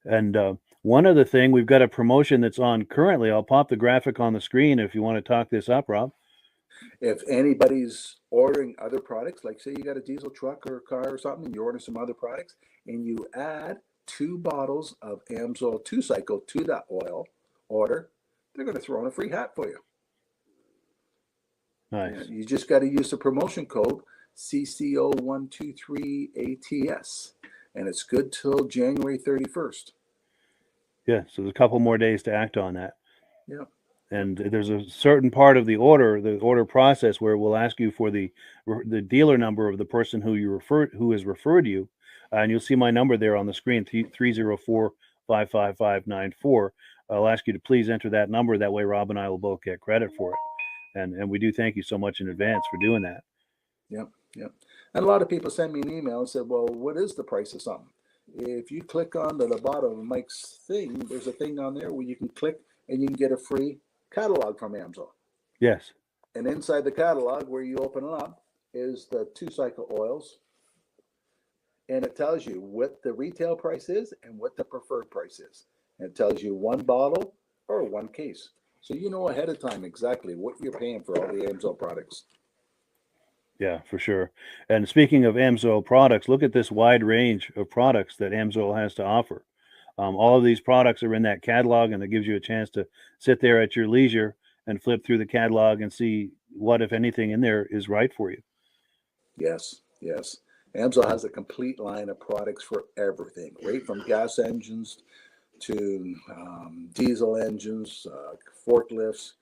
And One other thing, we've got a promotion that's on currently. I'll pop the graphic on the screen if you want to talk this up, Rob. If anybody's ordering other products, like say you got a diesel truck or a car or something, and you order some other products, and you add 2 bottles of Amsoil 2-cycle to that oil order, they're going to throw in a free hat for you. Nice. You just got to use the promotion code CCO123ATS, and it's good till January 31st. Yeah, so there's a couple more days to act on that. Yeah. And there's a certain part of the order process where we'll ask you for the dealer number of the person who has referred you, and you'll see my number there on the screen, 304-555-94. I'll ask you to please enter that number. That way, Rob and I will both get credit for it, and we do thank you so much in advance for doing that. Yep. And a lot of people send me an email and said, "Well, what is the price of something?" If you click on to the bottom of Mike's thing, there's a thing on there where you can click and you can get a free catalog from Amsoil. Yes. And inside the catalog, where you open it up, is the 2-cycle oils. And it tells you what the retail price is and what the preferred price is. And it tells you 1 bottle or 1 case. So you know ahead of time exactly what you're paying for all the Amsoil products. Yeah, for sure. And speaking of Amsoil products, look at this wide range of products that Amsoil has to offer. All of these products are in that catalog, and it gives you a chance to sit there at your leisure and flip through the catalog and see what, if anything, in there is right for you. Yes. Amsoil has a complete line of products for everything, right from gas engines to diesel engines, forklifts,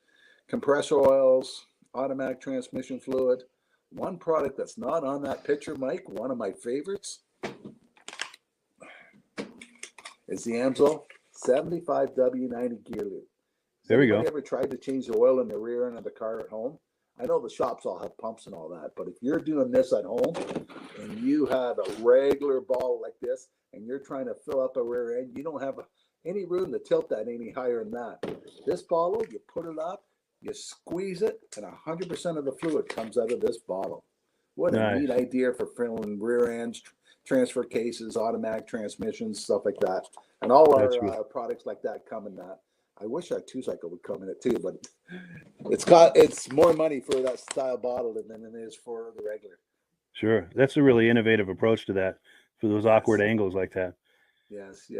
compressor oils, automatic transmission fluid. One product that's not on that picture, Mike, one of my favorites, is the Amsoil 75W90 gear lube. There we go. Ever tried to change the oil in the rear end of the car at home? I know the shops all have pumps and all that, but if you're doing this at home and you have a regular bottle like this and you're trying to fill up a rear end, you don't have any room to tilt that any higher than that. This bottle, you put it up, you squeeze it, and 100% of the fluid comes out of this bottle. What a neat idea for filling rear ends, transfer cases, automatic transmissions, stuff like that. And all our products like that come in that. I wish our 2-cycle would come in it too, but it's more money for that style bottle than it is for the regular. Sure. That's a really innovative approach to that, for those awkward angles like that. Yes.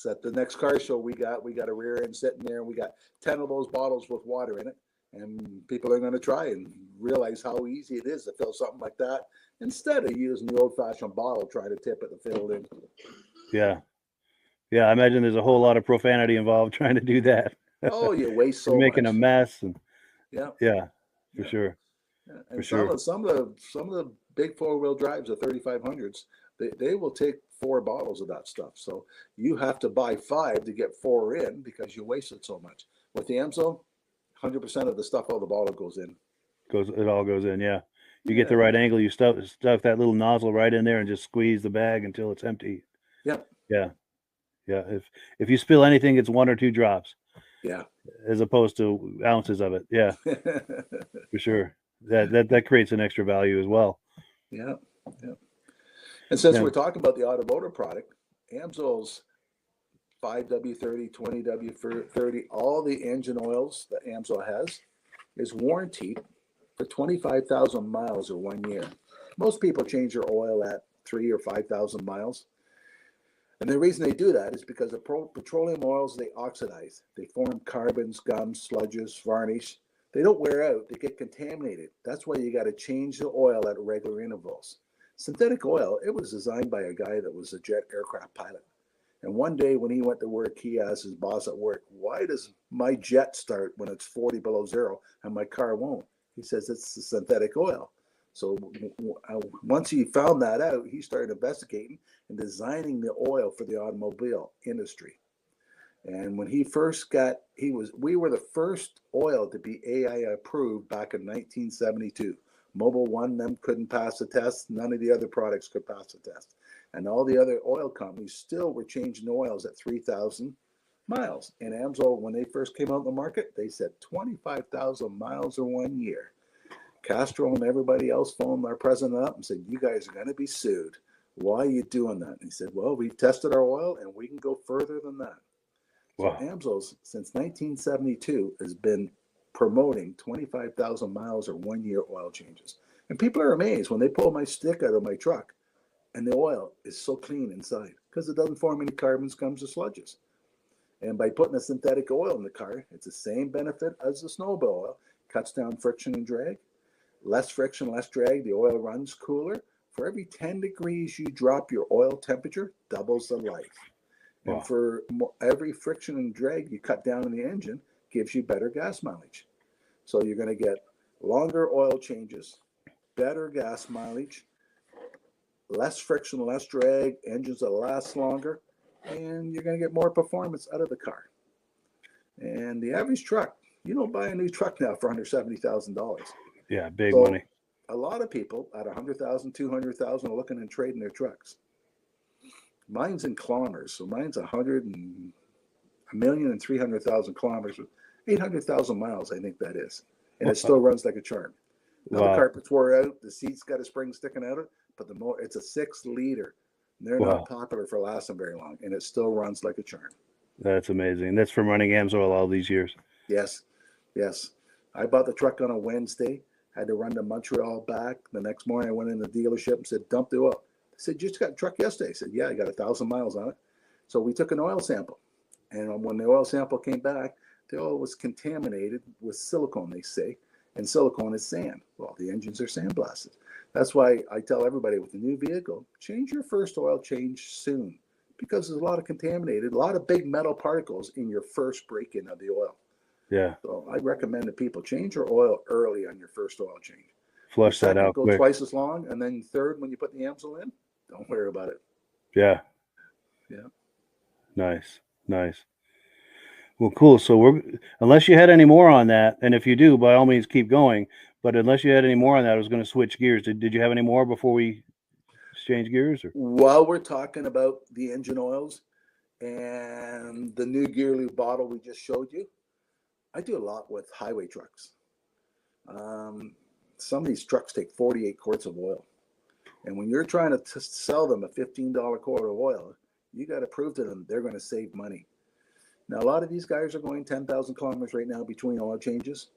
At the next car show, we got a rear end sitting there, and we got 10 of those bottles with water in it. And people are going to try and realize how easy it is to fill something like that instead of using the old-fashioned bottle, trying to tip it and fill it in. Yeah. I imagine there's a whole lot of profanity involved trying to do that. Oh, you waste so You're making much. a mess. And yeah, for sure. Yeah. And some of the big 4-wheel drives, the 3500s, they will take 4 bottles of that stuff. So you have to buy 5 to get 4 in because you wasted so much. With the Amsoil, 100% of the stuff out of the bottle goes in. It all goes in, yeah. You get the right angle, you stuff that little nozzle right in there and just squeeze the bag until it's empty. Yep. Yeah. If you spill anything, it's 1 or 2 drops. Yeah. As opposed to ounces of it. Yeah. For sure. That creates an extra value as well. Yeah. And since we're talking about the automotive product, Amsoil's 5W30, 20W30, all the engine oils that Amsoil has is warranted for 25,000 miles or 1 year. Most people change their oil at 3,000 or 5,000 miles. And the reason they do that is because the petroleum oils, they oxidize. They form carbons, gums, sludges, varnish. They don't wear out. They get contaminated. That's why you got to change the oil at regular intervals. Synthetic oil, it was designed by a guy that was a jet aircraft pilot. And one day when he went to work, he asked his boss at work, "Why does my jet start when it's 40 below zero and my car won't?" He says, "It's the synthetic oil." So once he found that out, he started investigating and designing the oil for the automobile industry. And when he first we were the first oil to be AI approved back in 1972. Mobil One, them couldn't pass the test. None of the other products could pass the test. And all the other oil companies still were changing oils at 3,000 miles. And Amsoil, when they first came out in the market, they said 25,000 miles or 1 year. Castro and everybody else phoned our president up and said, "You guys are going to be sued. Why are you doing that?" And he said, "Well, we've tested our oil and we can go further than that." So Wow. AMSO's since 1972 has been promoting 25,000 miles or 1 year oil changes. And people are amazed when they pull my stick out of my truck and the oil is so clean inside because it doesn't form any carbon scums or sludges. And by putting a synthetic oil in the car, it's the same benefit as the snowmobile oil. Cuts down friction and drag. Less friction, less drag. The oil runs cooler. For every 10 degrees you drop your oil temperature, doubles the life. Wow. And for every friction and drag you cut down in the engine, gives you better gas mileage. So you're going to get longer oil changes, better gas mileage, less friction, less drag, engines that last longer, and you're going to get more performance out of the car. And the average truck, you don't buy a new truck now for under $70,000. Yeah, big money. A lot of people at $100,000, $200,000 are looking and trading their trucks. Mine's in kilometers, so mine's 1,300,000 kilometers with 800,000 miles, I think that is, and it still runs like a charm. Now the carpets wore out, the seats got a spring sticking out of it, but it's a 6-liter. They're not popular for lasting very long, and it still runs like a charm. That's amazing. That's from running AMSOIL all these years. Yes. I bought the truck on a Wednesday, had to run to Montreal back. The next morning I went in the dealership and said, dump the oil. I said, you just got a truck yesterday. I said, yeah, I got 1,000 miles on it. So we took an oil sample. And when the oil sample came back, the oil was contaminated with silicone, they say. And silicone is sand. Well, the engines are sandblasted. That's why I tell everybody with a new vehicle, change your first oil change soon. Because there's a lot of contaminated, a lot of big metal particles in your first break-in of the oil. Yeah. So I recommend that people change your oil early on your first oil change. Flush that out go quick. Twice as long, and then third, when you put the AMSOIL in, don't worry about it. Yeah. Yeah. Nice. Well, cool. So unless you had any more on that, and if you do, by all means, keep going. But unless you had any more on that, I was going to switch gears. Did you have any more before we exchange gears? Or? While we're talking about the engine oils and the new gear lube bottle we just showed you, I do a lot with highway trucks. Some of these trucks take 48 quarts of oil. And when you're trying to sell them a $15 quart of oil, you got to prove to them they're going to save money. Now, a lot of these guys are going 10,000 kilometers right now between oil changes.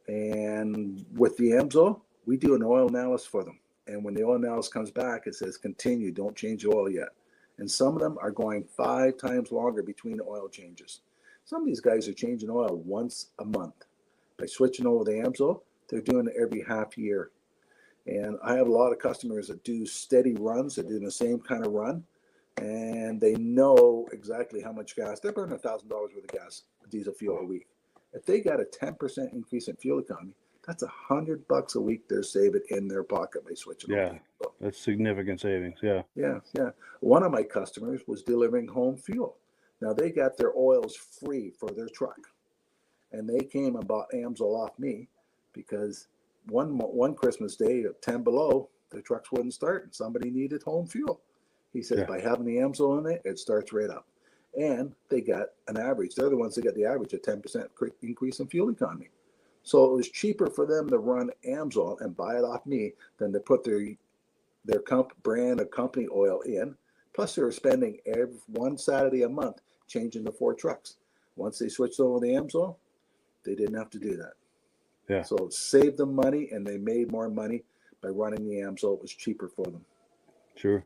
And with the AMSOIL, we do an oil analysis for them. And when the oil analysis comes back, it says, continue, don't change the oil yet. And some of them are going 5 times longer between oil changes. Some of these guys are changing oil once a month. By switching over the AMSOIL, they're doing it every half year. And I have a lot of customers that do steady runs, that do the same kind of run, and they know exactly how much gas. They're burning $1,000 worth of gas, diesel fuel a week. If they got a 10% increase in fuel economy, that's $100 a week they're saving in their pocket by switching over. That's significant savings. Yeah. One of my customers was delivering home fuel. Now they got their oils free for their truck, and they came and bought AMSOIL off me because one Christmas day at 10 below, the trucks wouldn't start and somebody needed home fuel. He says, by having the AMSOIL in it, it starts right up. And they got an average. They're the ones that got the average of 10% increase in fuel economy. So it was cheaper for them to run AMSOIL and buy it off me than to put their brand of company oil in. Plus, they were spending one Saturday a month changing the 4 trucks. Once they switched over to the AMSOIL, they didn't have to do that. Yeah. So it saved them money, and they made more money by running the AMSOIL. It was cheaper for them. Sure.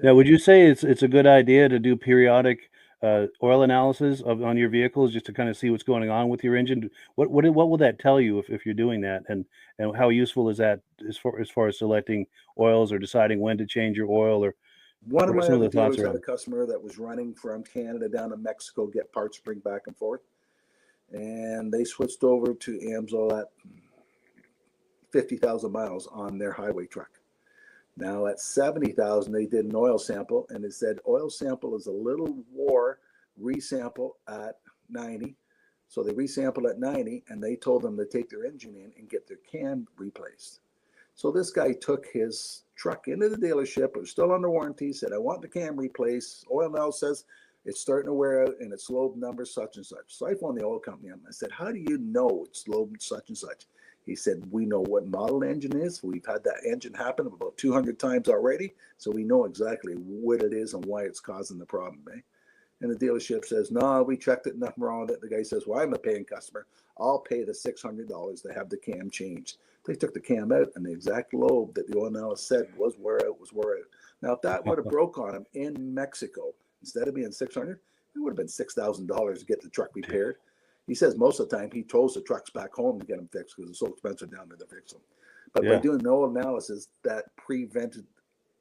Now, would you say it's a good idea to do periodic oil analysis on your vehicles just to kind of see what's going on with your engine? What will that tell you if you're doing that, and how useful is that as far as selecting oils or deciding when to change your oil? Or one of my other dealers had a customer that was running from Canada down to Mexico, get parts, bring back and forth, and they switched over to AMSOIL at 50,000 miles on their highway truck. Now at 70,000, they did an oil sample, and it said oil sample is a little war resample at 90. So they resampled at 90, and they told them to take their engine in and get their cam replaced. So this guy took his truck into the dealership. It was still under warranty. Said, I want the cam replaced. Oil now says it's starting to wear out, and it's low numbers such and such. So I phoned the oil company up, and I said, how do you know it's low such and such? He said, we know what model the engine is. We've had that engine happen about 200 times already, so we know exactly what it is and why it's causing the problem. And the dealership says, no, we checked it, nothing wrong with it. The guy says, well, I'm a paying customer. I'll pay the $600 to have the cam changed. They took the cam out, and the exact lobe that the oil analyst said was wore out. Now, if that would have broke on him in Mexico, instead of being $600, it would have been $6,000 to get the truck repaired. He says most of the time he tows the trucks back home to get them fixed because it's so expensive down there to fix them. But by doing no analysis, that prevented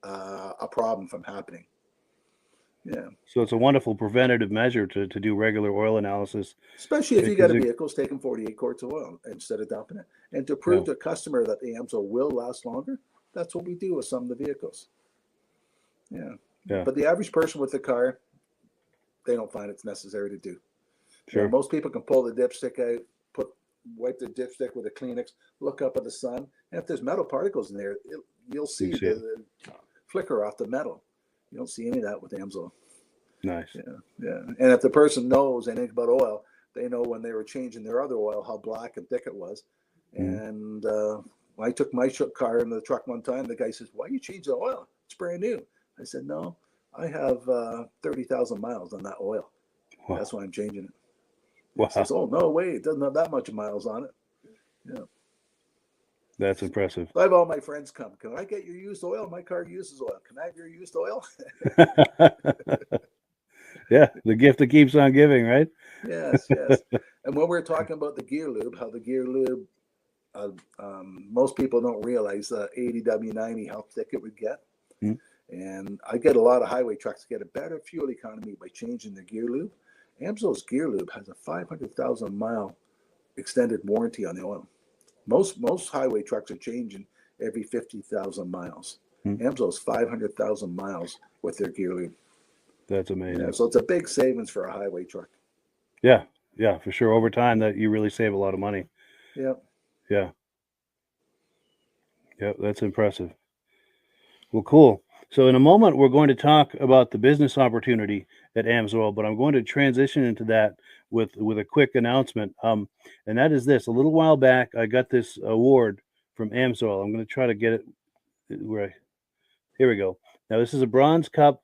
a problem from happening. Yeah. So it's a wonderful preventative measure to do regular oil analysis. Especially if you got a vehicle taking 48 quarts of oil instead of dumping it. And to prove to a customer that the AMSOIL will last longer, that's what we do with some of the vehicles. Yeah. But the average person with the car, they don't find it's necessary to do. Sure. You know, most people can pull the dipstick out, wipe the dipstick with a Kleenex, look up at the sun, and if there's metal particles in there, you'll see the flicker off the metal. You don't see any of that with AMSOIL. Nice. Yeah. And if the person knows anything about oil, they know when they were changing their other oil how black and thick it was. And when I took my car into the truck one time, the guy says, "Why you change the oil? It's brand new." I said, "No, I have 30,000 miles on that oil. Wow. That's why I'm changing it." Wow. He says, "Oh, no way. It doesn't have that much miles on it." Yeah. That's impressive. I have all my friends come. Can I get your used oil? My car uses oil. Can I have your used oil? Yeah, the gift that keeps on giving, right? Yes. And when we're talking about the gear lube, how the gear lube, most people don't realize 80W90 how thick it would get. And I get a lot of highway trucks to get a better fuel economy by changing the gear lube. AMSOIL's gear lube has a 500,000 mile extended warranty on the oil. Most highway trucks are changing every 50,000 miles. AMSOIL's 500,000 miles with their gear lube. That's amazing. Yeah, so it's a big savings for a highway truck. Yeah, for sure. Over time, that you really save a lot of money. Yeah, that's impressive. Well, cool. So in a moment, we're going to talk about the business opportunity at AMSOIL, but I'm going to transition into that with a quick announcement. And that is this. A little while back, I got this award from AMSOIL. I'm going to try to get it right. Here we go. Now, this is a bronze cup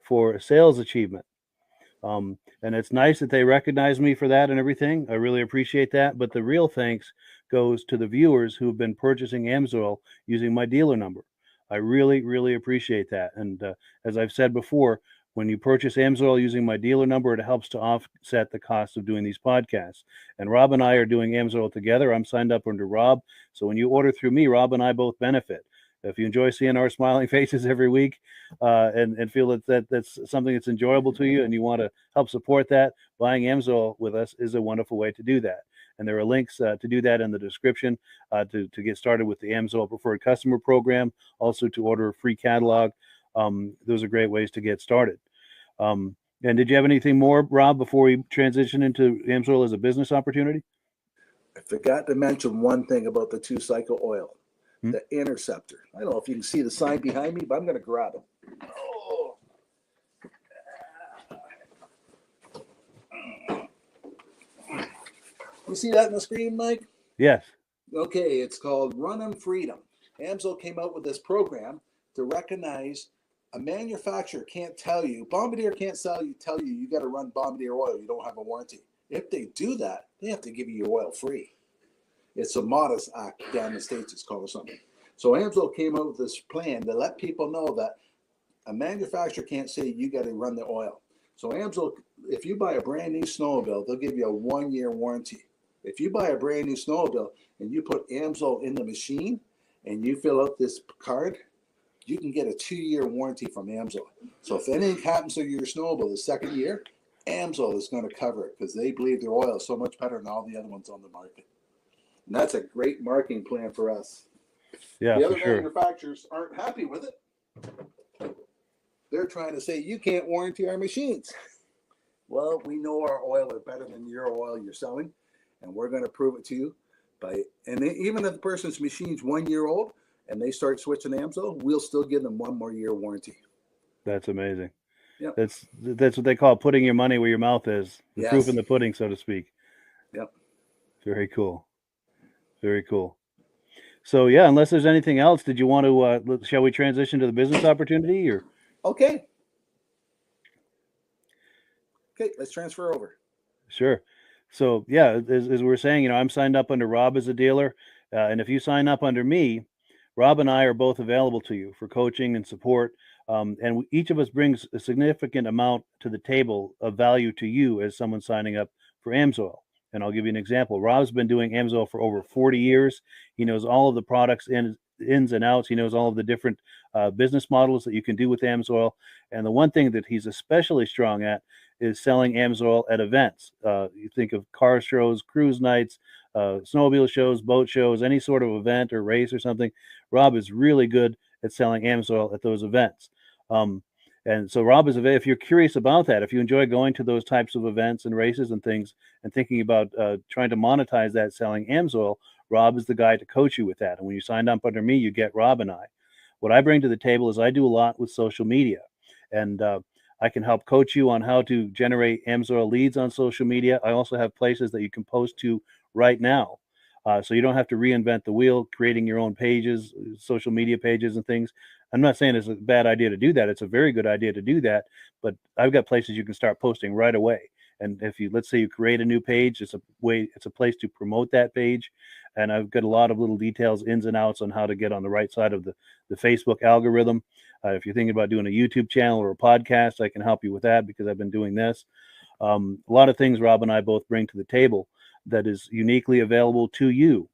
for sales achievement. And it's nice that they recognize me for that and everything. I really appreciate that. But the real thanks goes to the viewers who have been purchasing AMSOIL using my dealer number. I really, really appreciate that. And as I've said before, when you purchase AMSOIL using my dealer number, it helps to offset the cost of doing these podcasts. And Rob and I are doing AMSOIL together. I'm signed up under Rob. So when you order through me, Rob and I both benefit. If you enjoy seeing our smiling faces every week and feel that's something that's enjoyable to you and you want to help support that, buying AMSOIL with us is a wonderful way to do that. And there are links to do that in the description to get started with the AMSOIL Preferred Customer Program, also to order a free catalog. Those are great ways to get started. And did you have anything more, Rob, before we transition into AMSOIL as a business opportunity? I forgot to mention one thing about the two-cycle oil. The Interceptor. I don't know if you can see the sign behind me, but I'm going to grab it. Oh. You see that on the screen, Mike? Yes. Okay, it's called Running Freedom. AMSOIL came out with this program to recognize a manufacturer can't tell you, Bombardier can't tell you you got to run Bombardier oil, you don't have a warranty. If they do that, they have to give you your oil free. It's a modest act down in the States, it's called something. So AMSOIL came up with this plan to let people know that a manufacturer can't say you got to run the oil. So AMSOIL, if you buy a brand new snowmobile, they'll give you a 1-year warranty. If you buy a brand new snowmobile and you put AMSOIL in the machine and you fill out this card, you can get a 2-year warranty from AMSOIL. So if anything happens to your snowmobile the second year, AMSOIL is going to cover it because they believe their oil is so much better than all the other ones on the market. And that's a great marketing plan for us. Yeah, the other for sure. manufacturers aren't happy with it. They're trying to say, you can't warranty our machines. Well, we know our oil is better than your oil you're selling, and we're going to prove it to you. Even if the person's machine's 1 year old and they start switching to AMSOIL, we'll still give them 1 more year warranty. That's amazing. Yep. That's what they call putting your money where your mouth is. The Yes. proof in the pudding, so to speak. Yep. Very cool. Very cool. So yeah, unless there's anything else, did you want to? Shall we transition to the business opportunity? Or okay. Okay, let's transfer over. Sure. So yeah, as we were saying, I'm signed up under Rob as a dealer, and if you sign up under me, Rob and I are both available to you for coaching and support. And each of us brings a significant amount to the table of value to you as someone signing up for AMSOIL. And I'll give you an example. Rob's been doing AMSOIL for over 40 years. He knows all of the products ins and outs. He knows all of the different business models that you can do with AMSOIL. And the one thing that he's especially strong at is selling AMSOIL at events. You think of car shows, cruise nights, snowmobile shows, boat shows, any sort of event or race or something. Rob is really good at selling AMSOIL at those events. And so Rob is if you're curious about that, if you enjoy going to those types of events and races and things and thinking about trying to monetize that selling AMSOIL, Rob is the guy to coach you with that. And when you signed up under me, you get Rob and I. What I bring to the table is I do a lot with social media, and I can help coach you on how to generate AMSOIL leads on social media. I also have places that you can post to right now. So you don't have to reinvent the wheel, creating your own pages, social media pages and things. I'm not saying it's a bad idea to do that. It's a very good idea to do that. But I've got places you can start posting right away. And if you, let's say you create a new page, it's a place to promote that page. And I've got a lot of little details, ins and outs on how to get on the right side of the Facebook algorithm. If you're thinking about doing a YouTube channel or a podcast, I can help you with that because I've been doing this. A lot of things Rob and I both bring to the table that is uniquely available to you,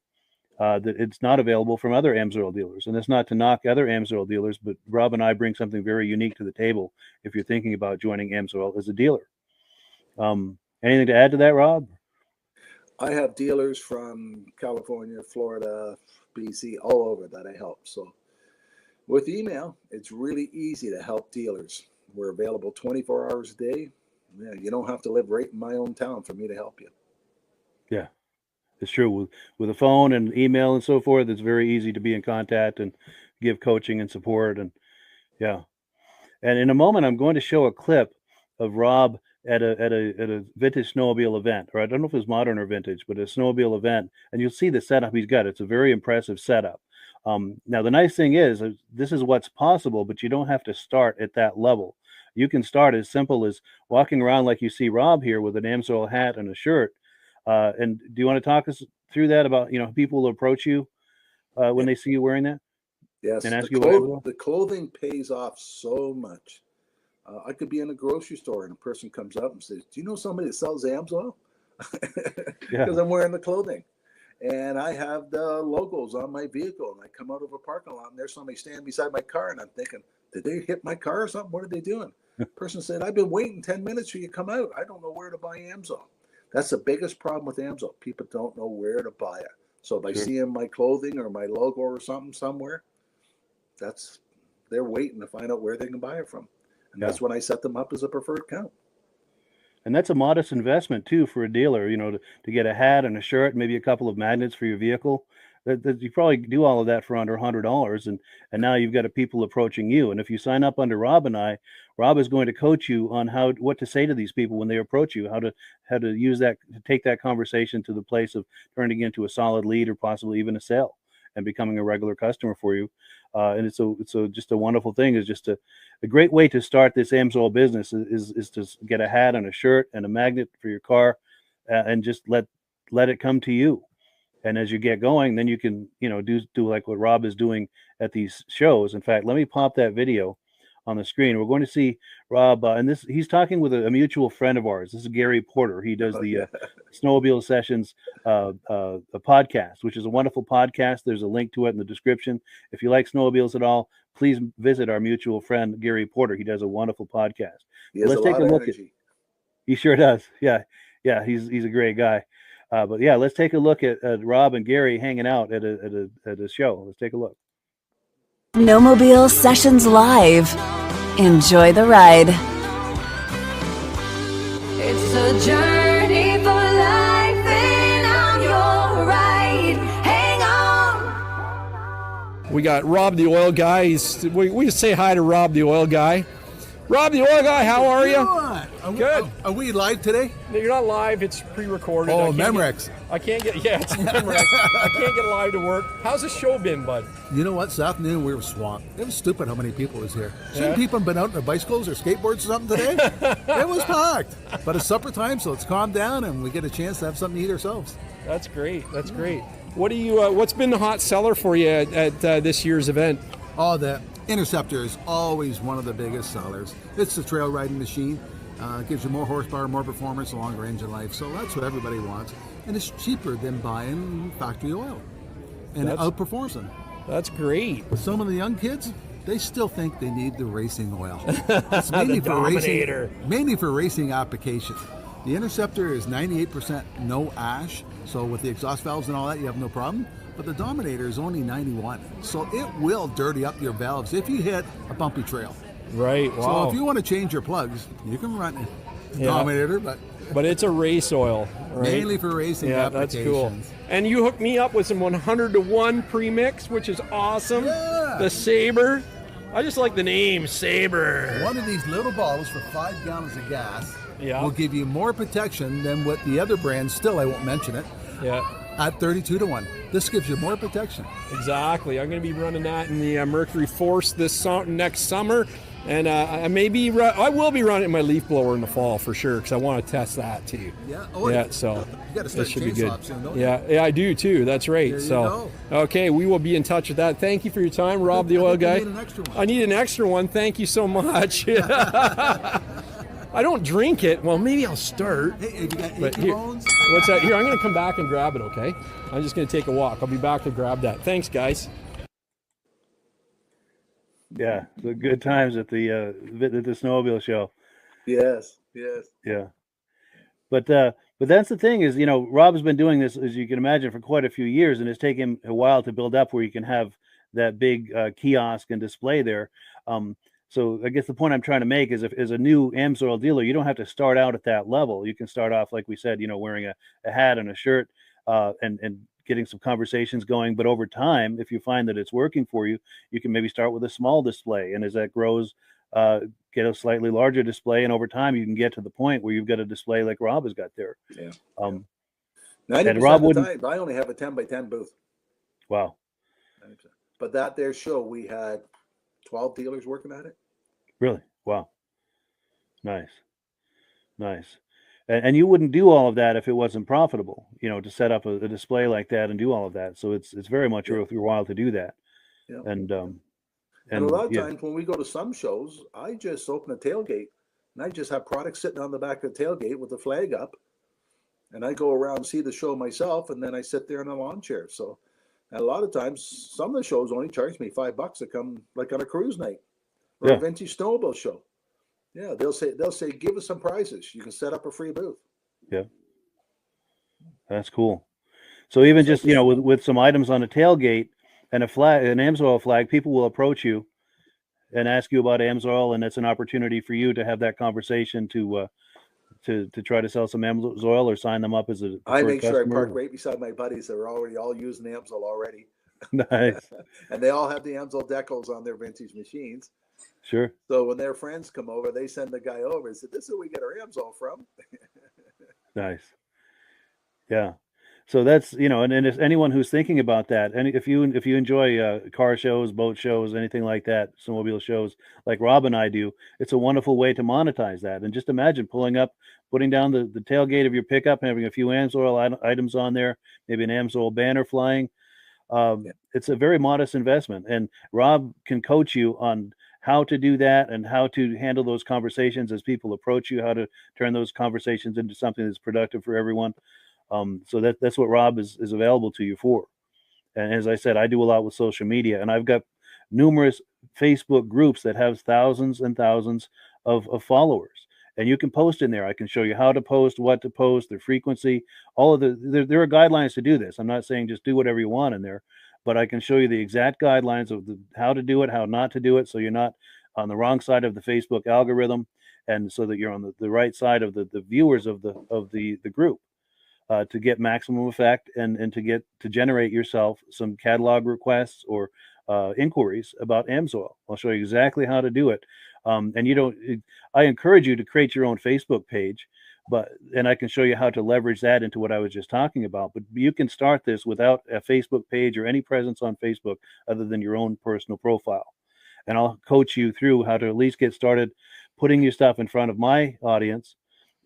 that it's not available from other AMSOIL dealers. And it's not to knock other AMSOIL dealers, but Rob and I bring something very unique to the table if you're thinking about joining AMSOIL as a dealer. Anything to add to that, Rob? I have dealers from California, Florida, BC, all over that I help. So with email, it's really easy to help dealers. We're available 24 hours a day. Yeah, you don't have to live right in my own town for me to help you. Yeah, it's true. With a phone and email and so forth, it's very easy to be in contact and give coaching and support. And yeah. And in a moment, I'm going to show a clip of Rob at a vintage snowmobile event, or I don't know if it's modern or vintage, but a snowmobile event, and you'll see the setup he's got. It's a very impressive setup. Now, the nice thing is this is what's possible, but you don't have to start at that level. You can start as simple as walking around like you see Rob here with an AMSOIL hat and a shirt. And do you want to talk us through that about, people will approach you when they see you wearing that? Yes, And ask the clothing pays off so much. I could be in a grocery store and a person comes up and says, "Do you know somebody that sells AMSOIL?" Because I'm wearing the clothing. And I have the logos on my vehicle, and I come out of a parking lot and there's somebody standing beside my car, and I'm thinking, did they hit my car or something? What are they doing? The person said, "I've been waiting 10 minutes for you to come out. I don't know where to buy AMSOIL." That's the biggest problem with AMSOIL. People don't know where to buy it. So by seeing my clothing or my logo or something somewhere, they're waiting to find out where they can buy it from. And that's when I set them up as a preferred account. And that's a modest investment too for a dealer, to get a hat and a shirt, maybe a couple of magnets for your vehicle. That you probably do all of that for under $100, and now you've got people approaching you. And if you sign up under Rob and I, Rob is going to coach you on what to say to these people when they approach you, how to use that, to take that conversation to the place of turning into a solid lead or possibly even a sale and becoming a regular customer for you. And it's just a wonderful thing. It's just a great way to start this AMSOIL business is to get a hat and a shirt and a magnet for your car, and just let it come to you. And as you get going, then you can, do like what Rob is doing at these shows. In fact, let me pop that video on the screen. We're going to see Rob, and he's talking with a mutual friend of ours. This is Gary Porter. He does the Snowmobile Sessions a podcast, which is a wonderful podcast. There's a link to it in the description. If you like snowmobiles at all, please visit our mutual friend Gary Porter. He does a wonderful podcast. Let's take a look at. He sure does. Yeah, he's a great guy. But yeah, let's take a look at Rob and Gary hanging out at a show. Let's take a look. Snowmobile Sessions Live. Enjoy the ride. It's a journey for life, and I'm your ride. Hang on. We got Rob the Oil Guy. We just say hi to Rob the Oil Guy. Rob the Oil Guy, how are you? Good. Are we live today? No, you're not live. It's pre-recorded. Oh, Memorex. I can't get. Yeah, it's Memorex. I can't get live to work. How's the show been, bud? You know what? This afternoon we were swamped. It was stupid how many people was here. Yeah. Some people have been out on their bicycles or skateboards or something today. It was packed. But it's supper time, so it's calmed down, and we get a chance to have something to eat ourselves. That's great. That's great. What do you? What's been the hot seller for you at this year's event? Oh, the Interceptor is always one of the biggest sellers. It's the trail riding machine. Gives you more horsepower, more performance, longer engine life. So that's what everybody wants. And it's cheaper than buying factory oil. And it outperforms them. That's great. But some of the young kids, they still think they need the racing oil. It's mainly The for Dominator. mainly for racing application. The Interceptor is 98% no ash. So with the exhaust valves and all that, you have no problem. But the Dominator is only 91. So it will dirty up your valves if you hit a bumpy trail. Right. Wow. So if you want to change your plugs, you can run the Dominator, but it's a race oil, right? Mainly for racing applications. That's cool. And you hooked me up with some 100-to-1 premix, which is awesome. Yeah. The Sabre. I just like the name Sabre. One of these little bottles for 5 gallons of gas Yeah. will give you more protection than what the other brands, still I won't mention it, at 32-to-1. This gives you more protection. Exactly. I'm going to be running that in the Mercury Force next summer. And I will be running my leaf blower in the fall for sure, because I want to test that too. Yeah. So you got to start that should be good. soon, don't you? Yeah, I do too. That's right. There you So okay, we will be in touch with that. Thank you for your time, Rob, the oil guy. You need an extra one. I need an extra one. Thank you so much. I don't drink it. Well, maybe I'll start. Hey, have you got But achy here, bones? what's that? Here, I'm going to come back and grab it. Okay. I'm just going to take a walk. I'll be back to grab that. Thanks, guys. Yeah, the good times at the snowmobile show. Yes. Yeah, but that's the thing is, Rob's been doing this, as you can imagine, for quite a few years, and it's taken him a while to build up where you can have that big kiosk and display there. So I guess the point I'm trying to make is, if as a new AMSOIL dealer, you don't have to start out at that level. You can start off, like we said, wearing a hat and a shirt, and getting some conversations going. But over time, if you find that it's working for you, you can maybe start with a small display, and as that grows, get a slightly larger display, and over time you can get to the point where you've got a display like Rob has got there. Yeah. 90% and Rob of the time, I only have a 10x10 booth. Wow. 90%. But that there show, we had 12 dealers working at it. Really? Wow. Nice. And you wouldn't do all of that if it wasn't profitable, to set up a display like that and do all of that. So it's very much worth your while to do that. Yeah. And a lot of times when we go to some shows, I just open a tailgate and I just have products sitting on the back of the tailgate with the flag up. And I go around and see the show myself, and then I sit there in a lawn chair. So and a lot of times, some of the shows only charge me $5 to come, like on a cruise night or a vintage snowmobile show. Yeah, they'll say, give us some prizes. You can set up a free booth. Yeah, that's cool. So even just with some items on a tailgate and a flag, an AMSOIL flag, people will approach you and ask you about AMSOIL, and it's an opportunity for you to have that conversation to try to sell some AMSOIL or sign them up as a. I make sure I park right beside my buddies that are already all using AMSOIL already. Nice. And they all have the AMSOIL decals on their vintage machines. Sure. So when their friends come over, they send the guy over and say, "This is where we get our AMSOIL from." Nice. Yeah. So that's, and if anyone who's thinking about that, and if you enjoy car shows, boat shows, anything like that, snowmobile shows like Rob and I do, it's a wonderful way to monetize that. And just imagine putting down the tailgate of your pickup and having a few AMSOIL items on there, maybe an AMSOIL banner flying. It's a very modest investment, and Rob can coach you on how to do that and how to handle those conversations as people approach you, how to turn those conversations into something that's productive for everyone. So that's what Rob is available to you for. And as I said, I do a lot with social media, and I've got numerous Facebook groups that have thousands and thousands of followers. And you can post in there. I can show you how to post, what to post, their frequency, all of there are guidelines to do this. I'm not saying just do whatever you want in there, but I can show you the exact guidelines of how to do it, how not to do it, so you're not on the wrong side of the Facebook algorithm, and so that you're on the right side of the viewers of the group, to get maximum effect and to generate yourself some catalog requests or inquiries about AMSOIL. I'll show you exactly how to do it. And you don't. I encourage you to create your own Facebook page, and I can show you how to leverage that into what I was just talking about. But you can start this without a Facebook page or any presence on Facebook other than your own personal profile. And I'll coach you through how to at least get started putting your stuff in front of my audience,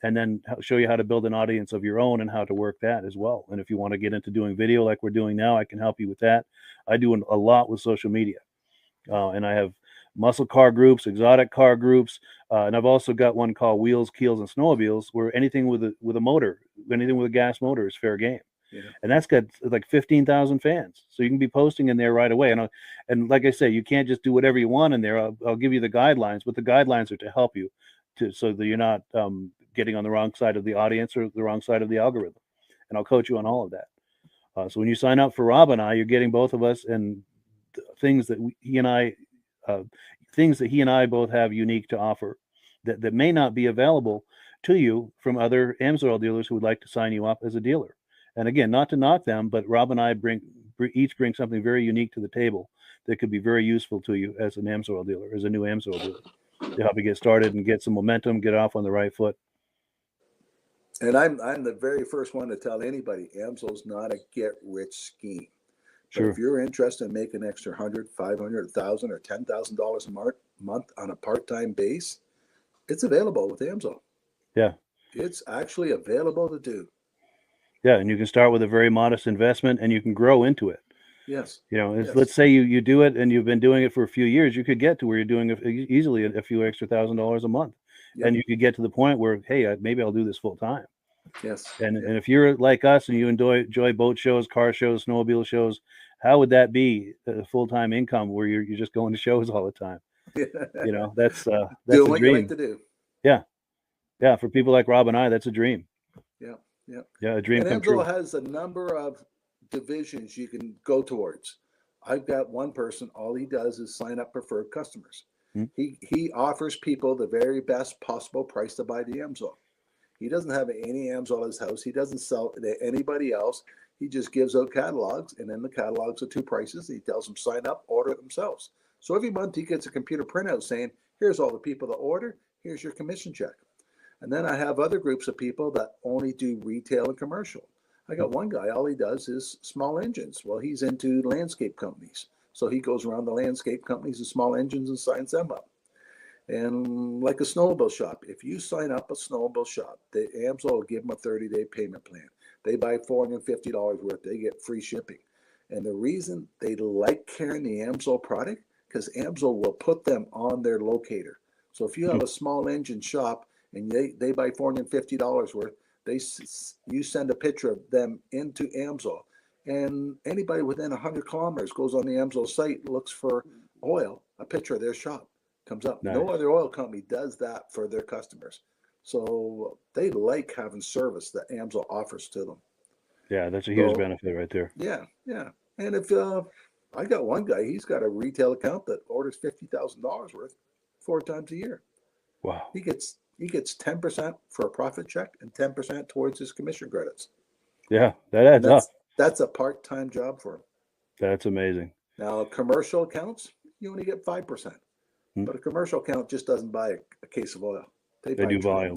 and then show you how to build an audience of your own and how to work that as well. And if you want to get into doing video like we're doing now, I can help you with that. I do a lot with social media, and I have muscle car groups, exotic car groups, and I've also got one called Wheels, Keels, and Snowmobiles, where anything with a motor, anything with a gas motor is fair game. Yeah. And that's got like 15,000 fans, so you can be posting in there right away. And like I say, you can't just do whatever you want in there. I'll give you the guidelines, but the guidelines are to help you so that you're not getting on the wrong side of the audience or the wrong side of the algorithm. And I'll coach you on all of that. So when you sign up for Rob and I, you're getting both of us and things that he and I both have unique to offer that may not be available to you from other AMSOIL dealers who would like to sign you up as a dealer. And again, not to knock them, but Rob and I each bring something very unique to the table that could be very useful to you as an AMSOIL dealer, as a new AMSOIL dealer, to help you get started and get some momentum, get off on the right foot. And I'm the very first one to tell anybody, AMSOIL's not a get-rich scheme. Sure. But if you're interested in making an extra $100, $500, $1,000, or $10,000 a month on a part-time base, it's available with AMSOIL. Yeah. It's actually available to do. Yeah, and you can start with a very modest investment, and you can grow into it. Yes. Yes. Let's say you do it, and you've been doing it for a few years. You could get to where you're doing easily a few extra $1,000 a month, and you could get to the point where, hey, maybe I'll do this full time. Yes. And if you're like us and you enjoy boat shows, car shows, snowmobile shows, how would that be a full-time income where you're just going to shows all the time? That's doing a what dream. you like to do. Yeah. For people like Rob and I, that's a dream. Yeah, a dream and come true. AMSOIL has a number of divisions you can go towards. I've got one person, all he does is sign up preferred customers. He offers people the very best possible price to buy the AMSOIL. He doesn't have any AMSOIL at his house. He doesn't sell it to anybody else. He just gives out catalogs, and then the catalogs are two prices. He tells them sign up, order it themselves. So every month he gets a computer printout saying, here's all the people that order, here's your commission check. And then I have other groups of people that only do retail and commercial. I got one guy, all he does is small engines. Well, he's into landscape companies. So he goes around the landscape companies and small engines and signs them up. And like a snowmobile shop, if you sign up a snowmobile shop, the AMSOIL will give them a 30-day payment plan. They buy $450 worth, they get free shipping. And the reason they like carrying the AMSOIL product, because AMSOIL will put them on their locator. So if you have a small engine shop and they buy $450 worth, you send a picture of them into AMSOIL, and anybody within 100 kilometers goes on the AMSOIL site, looks for oil, a picture of their shop comes up. Nice. No other oil company does that for their customers. So they like having service that AMSOIL offers to them. Yeah, that's a huge benefit right there. Yeah. And if I got one guy, he's got a retail account that orders $50,000 worth 4 times a year. Wow. He gets 10% for a profit check and 10% towards his commission credits. Yeah, that adds up. That's a part-time job for him. That's amazing. Now, commercial accounts, you only get 5%. But a commercial account just doesn't buy a case of oil. They buy do volume.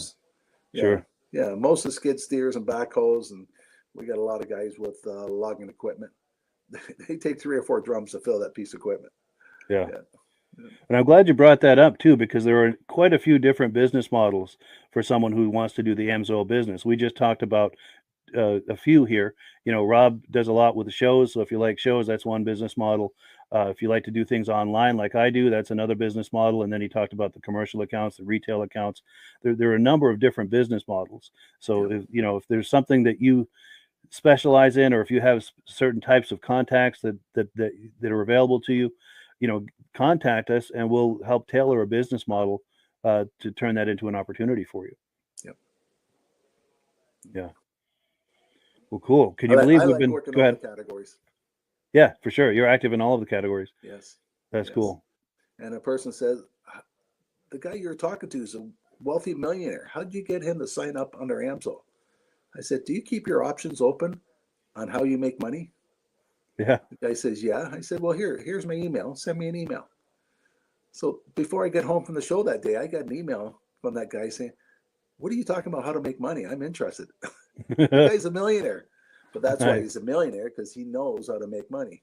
Yeah. Sure. Yeah, most of the skid steers and backhoes, and we got a lot of guys with logging equipment. They take 3 or 4 drums to fill that piece of equipment. Yeah. And I'm glad you brought that up too, because there are quite a few different business models for someone who wants to do the AMSOIL business. We just talked about a few here. Rob does a lot with the shows. So if you like shows, that's one business model. If you like to do things online like I do, that's another business model. And then he talked about the commercial accounts, the retail accounts. There are a number of different business models. So if there's something that you specialize in, or if you have certain types of contacts that are available to you, contact us and we'll help tailor a business model to turn that into an opportunity for you. Yep. Yeah. Well, cool. Can you believe we've been working on the categories? Yeah, for sure. You're active in all of the categories. Yes. That's cool. And a person says, the guy you're talking to is a wealthy millionaire. How did you get him to sign up under AMSOIL? I said, do you keep your options open on how you make money? Yeah. The guy says, yeah. I said, well, here's my email. Send me an email. So before I get home from the show that day, I got an email from that guy saying, "What are you talking about? How to make money? I'm interested." The guy's a millionaire, but that's why he's a millionaire, because he knows how to make money.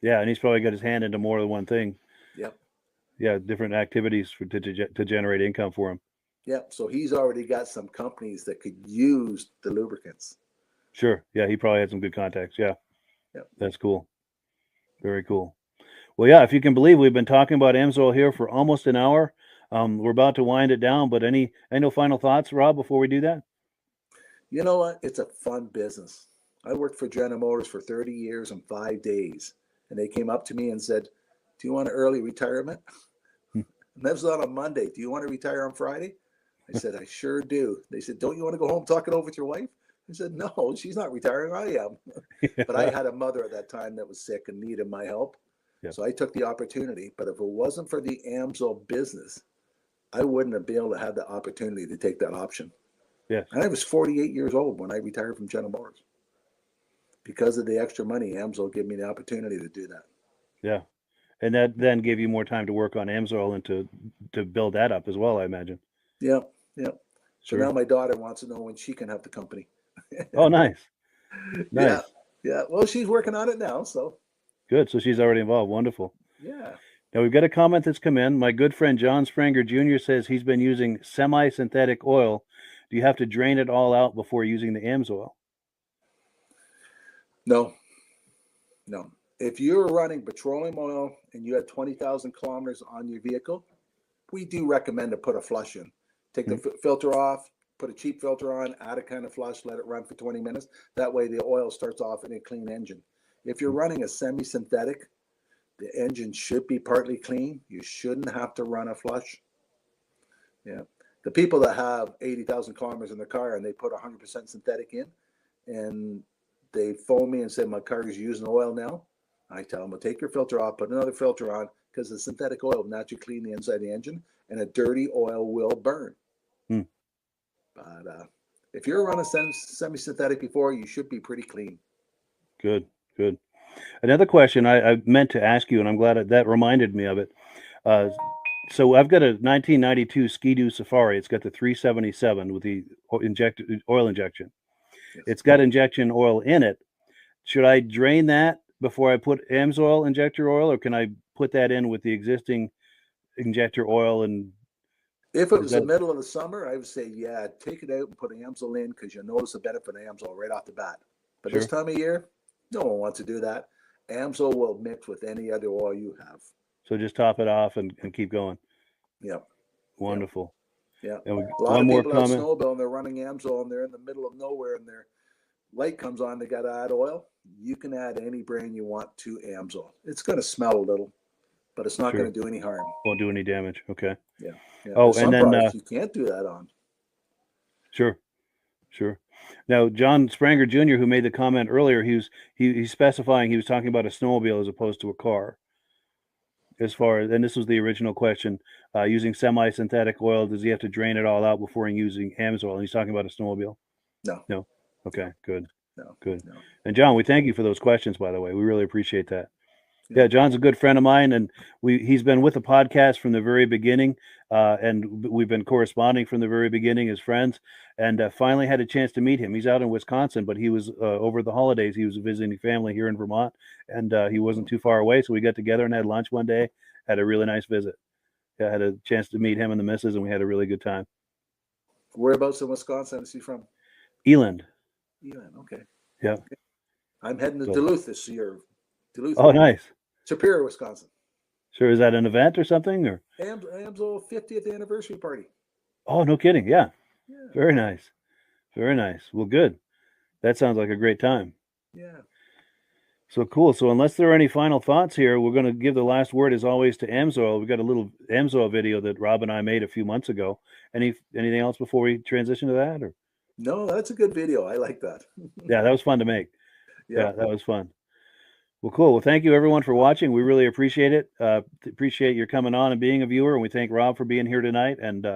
Yeah, and he's probably got his hand into more than one thing. Yep. Yeah, different activities to generate income for him. Yep. So he's already got some companies that could use the lubricants. Sure. Yeah, he probably had some good contacts. Yeah. Yep. That's cool. Very cool. Well, yeah, if you can believe, we've been talking about AMSOIL here for almost an hour. We're about to wind it down, but any final thoughts, Rob, before we do that? You know what? It's a fun business. I worked for General Motors for 30 years and 5 days, and they came up to me and said, "Do you want an early retirement?" And that was on a Monday. "Do you want to retire on Friday?" I said, "I sure do." They said, "Don't you want to go home, talk it over with your wife?" I said, "No, she's not retiring. I am." But I had a mother at that time that was sick and needed my help. Yep. So I took the opportunity. But if it wasn't for the AMSOIL business, I wouldn't have been able to have the opportunity to take that option. Yes. And I was 48 years old when I retired from General Motors. Because of the extra money, AMSOIL gave me the opportunity to do that. Yeah. And that then gave you more time to work on AMSOIL and to build that up as well, I imagine. Yeah, yeah. So Sure. now my daughter wants to know when she can have the company. Oh, nice. Nice. Yeah, yeah. Well, she's working on it now, so. Good. So she's already involved. Wonderful. Yeah. Now we've got a comment that's come in. My good friend John Spranger Jr. says he's been using semi-synthetic oil. Do you have to drain it all out before using the AMSOIL? No. No. If you're running petroleum oil and you have 20,000 kilometers on your vehicle, we do recommend to put a flush in. Take the filter off, put a cheap filter on, add a kind of flush, let it run for 20 minutes. That way the oil starts off in a clean engine. If you're running a semi-synthetic, the engine should be partly clean. You shouldn't have to run a flush. Yeah. The people that have 80,000 kilometers in their car and they put 100% synthetic in and they phone me and say, "My car is using oil now," I tell them, "Well, take your filter off, put another filter on, because the synthetic oil will naturally clean the inside of the engine and a dirty oil will burn." But if you're running semi-synthetic before, you should be pretty clean. Good, good. Another question I meant to ask you, and I'm glad that reminded me of it. So I've got a 1992 Ski-Doo Safari. It's got the 377 with the oil injection. Yes. It's got injection oil in it. Should I drain that before I put AMSOIL injector oil, or can I put that in with the existing injector oil? And if it was the middle of the summer, I would say, yeah, take it out and put AMSOIL in, because you'll notice the benefit of AMSOIL right off the bat. But this time of year, no one wants to do that. AMSOIL will mix with any other oil you have. So just top it off and keep going. Yep. Wonderful. Yeah. And A lot of people have snowmobile and they're running AMSOIL and they're in the middle of nowhere and their light comes on, they got to add oil. You can add any brand you want to AMSOIL. It's going to smell a little, but it's not going to do any harm. Won't do any damage. Okay. Yeah. Yeah. Oh, and then you can't do that on. Sure. Now, John Spranger Jr., who made the comment earlier, he's specifying he was talking about a snowmobile as opposed to a car. As far as, and this was the original question, using semi-synthetic oil, does he have to drain it all out before using AMSOIL? And he's talking about a snowmobile. No. Okay. Good. No. Good. No. And John, we thank you for those questions, by the way. We really appreciate that. Yeah, John's a good friend of mine, and he's been with the podcast from the very beginning, and we've been corresponding from the very beginning as friends, and finally had a chance to meet him. He's out in Wisconsin, but he was over the holidays. He was visiting family here in Vermont, and he wasn't too far away, so we got together and had lunch one day. Had a really nice visit. I had a chance to meet him and the missus, and we had a really good time. Whereabouts in Wisconsin is he from? Eland. Eland, okay. Yeah. Okay. I'm heading to Duluth this year. Duluth. Oh, nice. Superior, Wisconsin. Sure. Is that an event or something? Or AMSOIL 50th anniversary party. Oh, no kidding. Yeah. Very nice. Very nice. Well, good. That sounds like a great time. Yeah. So cool. So unless there are any final thoughts here, we're going to give the last word, as always, to AMSOIL. We've got a little AMSOIL video that Rob and I made a few months ago. Anything else before we transition to that? Or no, that's a good video. I like that. Yeah, that was fun to make. Yeah, that was fun. Well, cool. Well, thank you everyone for watching. We really appreciate it. Appreciate your coming on and being a viewer. And we thank Rob for being here tonight. And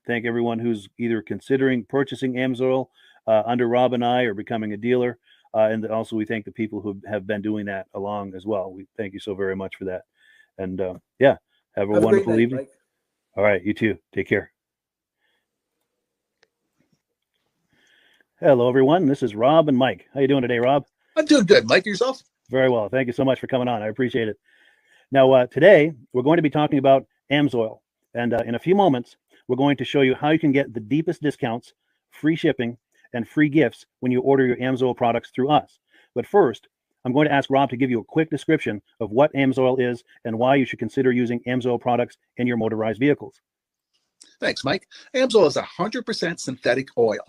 thank everyone who's either considering purchasing AMSOIL under Rob and I or becoming a dealer. And also we thank the people who have been doing that along as well. We thank you so very much for that. And yeah, Have a Have a great wonderful night, evening. Mike. All right, you too. Take care. Hello, everyone. This is Rob and Mike. How you doing today, Rob? I'm doing good. Mike, yourself? Very well. Thank you so much for coming on. I appreciate it. Now, today we're going to be talking about AMSOIL, and in a few moments we're going to show you how you can get the deepest discounts, free shipping, and free gifts when you order your AMSOIL products through us. But first, I'm going to ask Rob to give you a quick description of what AMSOIL is and why you should consider using AMSOIL products in your motorized vehicles. Thanks, Mike. AMSOIL is 100% synthetic oil.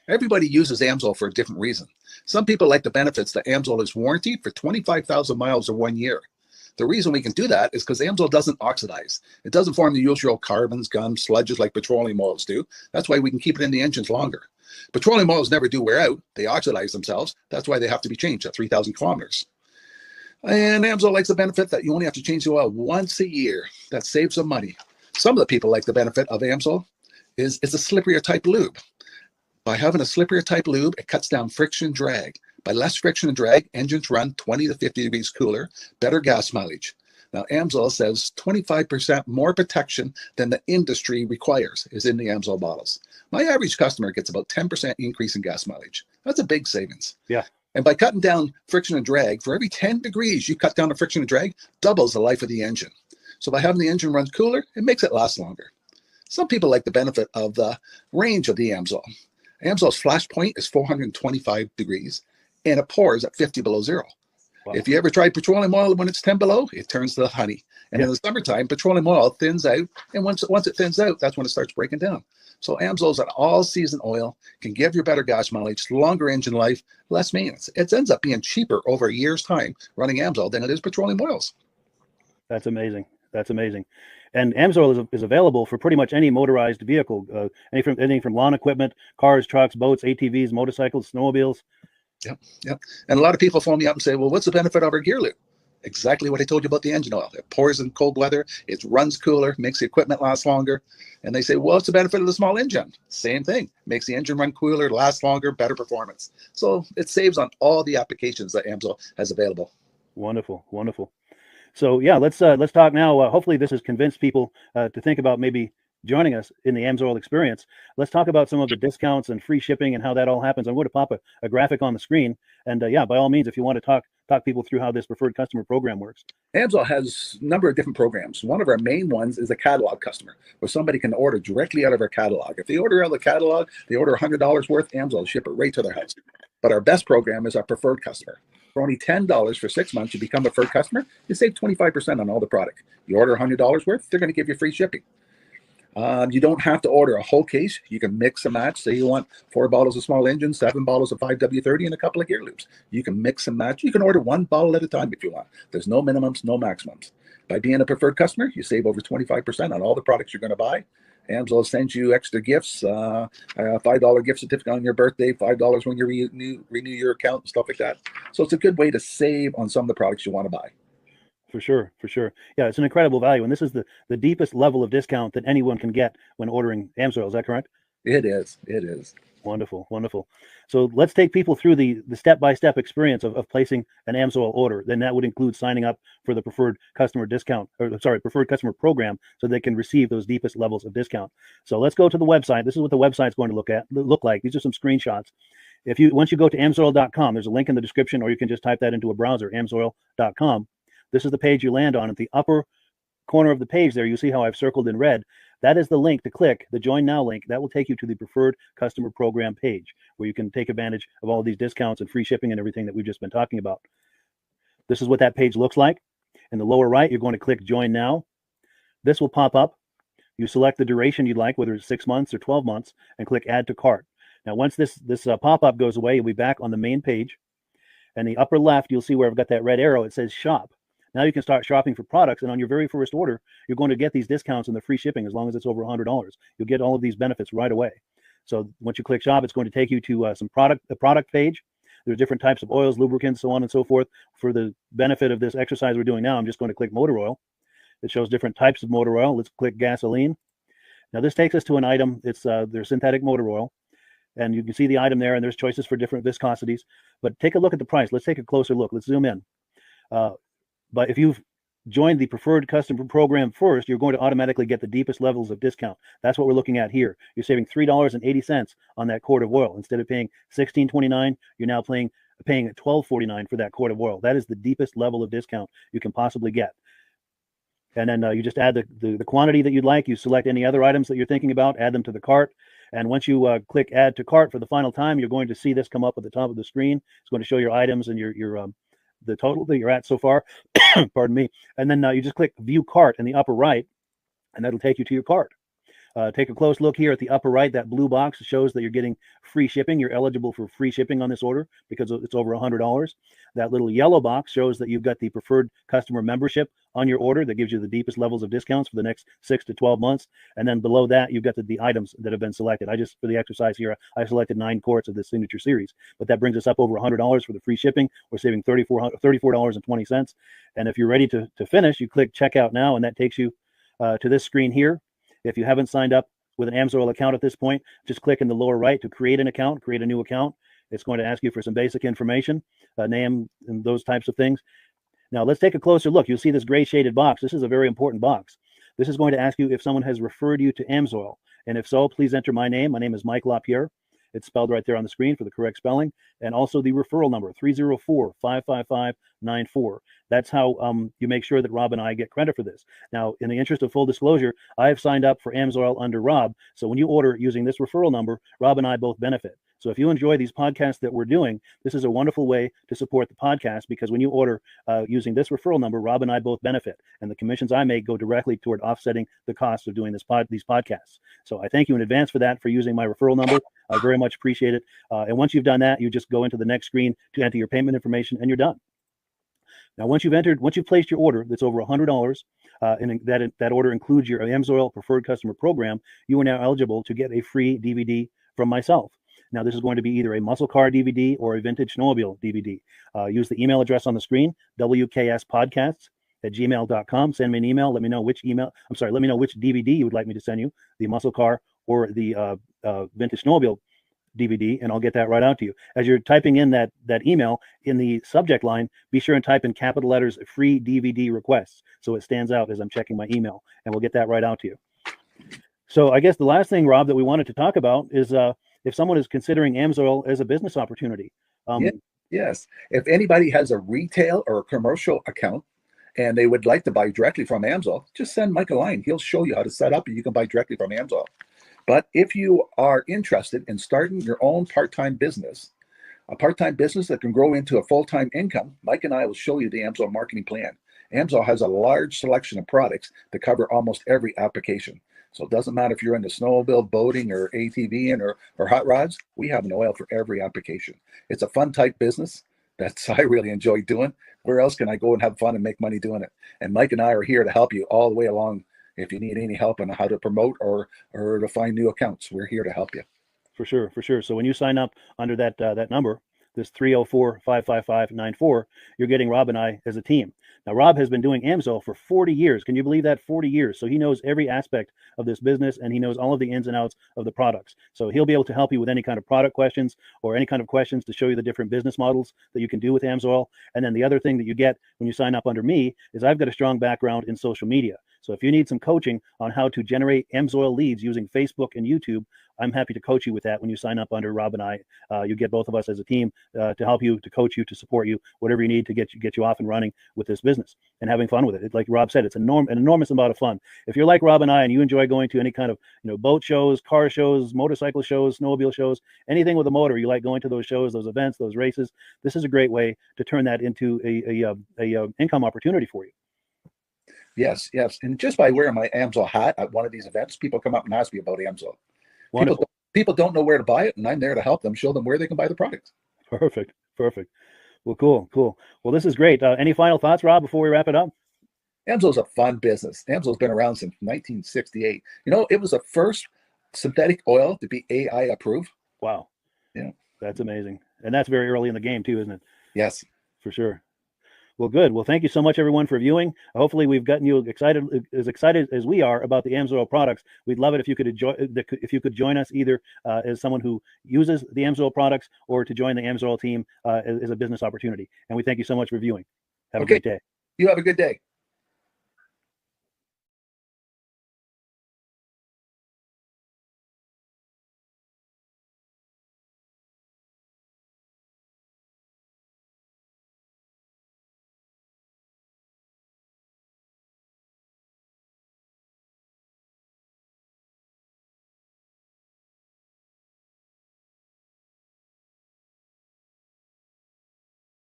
Everybody uses AMSOIL for a different reason. Some people like the benefits that AMSOIL is warranted for 25,000 miles or 1 year. The reason we can do that is because AMSOIL doesn't oxidize. It doesn't form the usual carbons, gums, sludges like petroleum oils do. That's why we can keep it in the engines longer. Petroleum oils never do wear out. They oxidize themselves. That's why they have to be changed at 3,000 kilometers. And AMSOIL likes the benefit that you only have to change the oil once a year. That saves some money. Some of the people like the benefit of AMSOIL is it's a slipperier type lube. By having a slipperier type lube, it cuts down friction and drag. By less friction and drag, engines run 20 to 50 degrees cooler, better gas mileage. Now, AMSOIL says 25% more protection than the industry requires is in the AMSOIL bottles. My average customer gets about 10% increase in gas mileage. That's a big savings. Yeah. And by cutting down friction and drag, for every 10 degrees you cut down the friction and drag, doubles the life of the engine. So by having the engine run cooler, it makes it last longer. Some people like the benefit of the range of the AMSOIL. AMSOIL's flash point is 425 degrees, and it pours at 50 below zero. Wow. If you ever tried petroleum oil when it's 10 below, it turns to honey. And in the summertime, petroleum oil thins out, and once it thins out, that's when it starts breaking down. So AMSOIL's an all-season oil, can give you better gas mileage, longer engine life, less maintenance. It ends up being cheaper over a year's time running AMSOIL than it is petroleum oils. That's amazing. That's amazing. And AMSOIL is available for pretty much any motorized vehicle, anything from lawn equipment, cars, trucks, boats, ATVs, motorcycles, snowmobiles. Yep. And a lot of people phone me up and say, well, what's the benefit of our gear lube? Exactly what I told you about the engine oil. It pours in cold weather, it runs cooler, makes the equipment last longer. And they say, well, what's the benefit of the small engine? Same thing. Makes the engine run cooler, last longer, better performance. So it saves on all the applications that AMSOIL has available. Wonderful, wonderful. So yeah, let's talk now. Hopefully this has convinced people to think about maybe joining us in the AMSOIL experience. Let's talk about some of the discounts and free shipping and how that all happens. I'm going to pop a graphic on the screen. And yeah, by all means, if you want to talk people through how this preferred customer program works. AMSOIL has a number of different programs. One of our main ones is a catalog customer, where somebody can order directly out of our catalog. If they order out of the catalog, they order $100 worth, AMSOIL will ship it right to their house. But our best program is our preferred customer. For only $10 for 6 months, you become a preferred customer. You save 25% on all the product. You order $100 worth, they're going to give you free shipping. You don't have to order a whole case. You can mix and match. Say you want 4 bottles of small engine, 7 bottles of 5W30, and a couple of gear loops. You can mix and match. You can order 1 bottle at a time if you want. There's no minimums, no maximums. By being a preferred customer, you save over 25% on all the products you're going to buy. AMSOIL sends you extra gifts, $5 gift certificate on your birthday, $5 when you renew your account, and stuff like that. So it's a good way to save on some of the products you want to buy. For sure, for sure. Yeah, it's an incredible value. And this is the deepest level of discount that anyone can get when ordering AMSOIL. Is that correct? It is. It is. Wonderful, wonderful. So let's take people through the step-by-step experience of placing an AMSOIL order. Then that would include signing up for the preferred customer preferred customer program, so they can receive those deepest levels of discount. So let's go to the website. This is what the website's going to look like. These are some screenshots. Once you go to amsoil.com, there's a link in the description, or you can just type that into a browser, amsoil.com. This is the page you land on. At the upper corner of the page there, you see how I've circled in red. That is the link to click, the Join Now link. That will take you to the Preferred Customer Program page, where you can take advantage of all of these discounts and free shipping and everything that we've just been talking about. This is what that page looks like. In the lower right, you're going to click Join Now. This will pop up. You select the duration you'd like, whether it's 6 months or 12 months, and click Add to Cart. Now, once this pop-up goes away, you'll be back on the main page. And the upper left, you'll see where I've got that red arrow. It says Shop. Now you can start shopping for products, and on your very first order, you're going to get these discounts and the free shipping as long as it's over $100. You'll get all of these benefits right away. So once you click Shop, it's going to take you to the product page. There's different types of oils, lubricants, so on and so forth. For the benefit of this exercise we're doing now, I'm just going to click motor oil. It shows different types of motor oil. Let's click gasoline. Now this takes us to an item. It's their synthetic motor oil. And you can see the item there, and there's choices for different viscosities. But take a look at the price. Let's take a closer look. Let's zoom in. But if you've join the preferred customer program first, you're going to automatically get the deepest levels of discount. That's what we're looking at here. You're saving $3.80 on that quart of oil. Instead of paying $16.29, you're now paying $12.49 for that quart of oil. That is the deepest level of discount you can possibly get. And then you just add the quantity that you'd like. You select any other items that you're thinking about, add them to the cart. And once you click add to cart for the final time, you're going to see this come up at the top of the screen. It's going to show your items and your the total that you're at so far. Pardon me. And then you just click view cart in the upper right, and that'll take you to your cart. Take a close look here at the upper right. That blue box shows that you're getting free shipping. You're eligible for free shipping on this order because it's over $100. That little yellow box shows that you've got the preferred customer membership on your order that gives you the deepest levels of discounts for the next 6 to 12 months. And then below that, you've got the items that have been selected. For the exercise here, I selected 9 quarts of the signature series, but that brings us up over $100 for the free shipping. We're saving $34.20. And if you're ready to finish, you click checkout now, and that takes you to this screen here. If you haven't signed up with an AMSOIL account at this point, just click in the lower right to create an account, create a new account. It's going to ask you for some basic information, name, and those types of things. Now let's take a closer look. You'll see this gray shaded box. This is a very important box. This is going to ask you if someone has referred you to AMSOIL. And if so, please enter my name. My name is Mike LaPierre. It's spelled right there on the screen for the correct spelling. And also the referral number, 304-555-94. That's how you make sure that Rob and I get credit for this. Now, in the interest of full disclosure, I have signed up for AMSOIL under Rob. So when you order using this referral number, Rob and I both benefit. So if you enjoy these podcasts that we're doing, this is a wonderful way to support the podcast, because when you order using this referral number, Rob and I both benefit. And the commissions I make go directly toward offsetting the cost of doing these podcasts. So I thank you in advance for that, for using my referral number. I very much appreciate it. And once you've done that, you just go into the next screen to enter your payment information, and you're done. Now, once you've placed your order that's over $100, and that order includes your AMSOIL preferred customer program, you are now eligible to get a free DVD from myself. Now, this is going to be either a muscle car DVD or a vintage snowmobile DVD. Use the email address on the screen, wkspodcasts@gmail.com. Send me an email. Let me know which DVD you would like me to send you, the muscle car or the vintage snowmobile DVD, and I'll get that right out to you. As you're typing in that email, in the subject line, be sure and type in capital letters free DVD requests, so it stands out as I'm checking my email, and we'll get that right out to you. So I guess the last thing, Rob, that we wanted to talk about is if someone is considering AMSOIL as a business opportunity. Yes. If anybody has a retail or a commercial account and they would like to buy directly from AMSOIL, just send Mike a line. He'll show you how to set up, and you can buy directly from AMSOIL. But if you are interested in starting your own part-time business, a part-time business that can grow into a full-time income, Mike and I will show you the AMSOIL marketing plan. AMSOIL has a large selection of products that cover almost every application. So it doesn't matter if you're into snowmobile, boating, or ATVing or hot rods, we have an oil for every application. It's a fun type business that I really enjoy doing. Where else can I go and have fun and make money doing it? And Mike and I are here to help you all the way along. If you need any help on how to promote or to find new accounts, we're here to help you. For sure. So when you sign up under that number, this 304-555-94, you're getting Rob and I as a team. Now, Rob has been doing AMSOIL for 40 years. Can you believe that? 40 years. So he knows every aspect of this business, and he knows all of the ins and outs of the products. So he'll be able to help you with any kind of product questions or any kind of questions to show you the different business models that you can do with AMSOIL. And then the other thing that you get when you sign up under me is I've got a strong background in social media. So if you need some coaching on how to generate AMSOIL leads using Facebook and YouTube, I'm happy to coach you with that when you sign up under Rob and I. You get both of us as a team to help you, to coach you, to support you, whatever you need to get you off and running with this business and having fun with it. Like Rob said, it's an enormous amount of fun. If you're like Rob and I and you enjoy going to any kind of boat shows, car shows, motorcycle shows, snowmobile shows, anything with a motor, you like going to those shows, those events, those races, this is a great way to turn that into a income opportunity for you. Yes. And just by wearing my AMSOIL hat at one of these events, people come up and ask me about AMSOIL. People don't know where to buy it, and I'm there to help them, show them where they can buy the products. Perfect. Well, cool. Well, this is great. Any final thoughts, Rob, before we wrap it up? AMSOIL's a fun business. AMSOIL's been around since 1968. It was the first synthetic oil to be AI approved. Wow. Yeah. That's amazing. And that's very early in the game too, isn't it? Yes. For sure. Well, good. Well, thank you so much, everyone, for viewing. Hopefully, we've gotten you excited as we are about the AMSOIL products. We'd love it if you could join us either as someone who uses the AMSOIL products or to join the AMSOIL team as a business opportunity. And we thank you so much for viewing. Have a great day. You have a good day.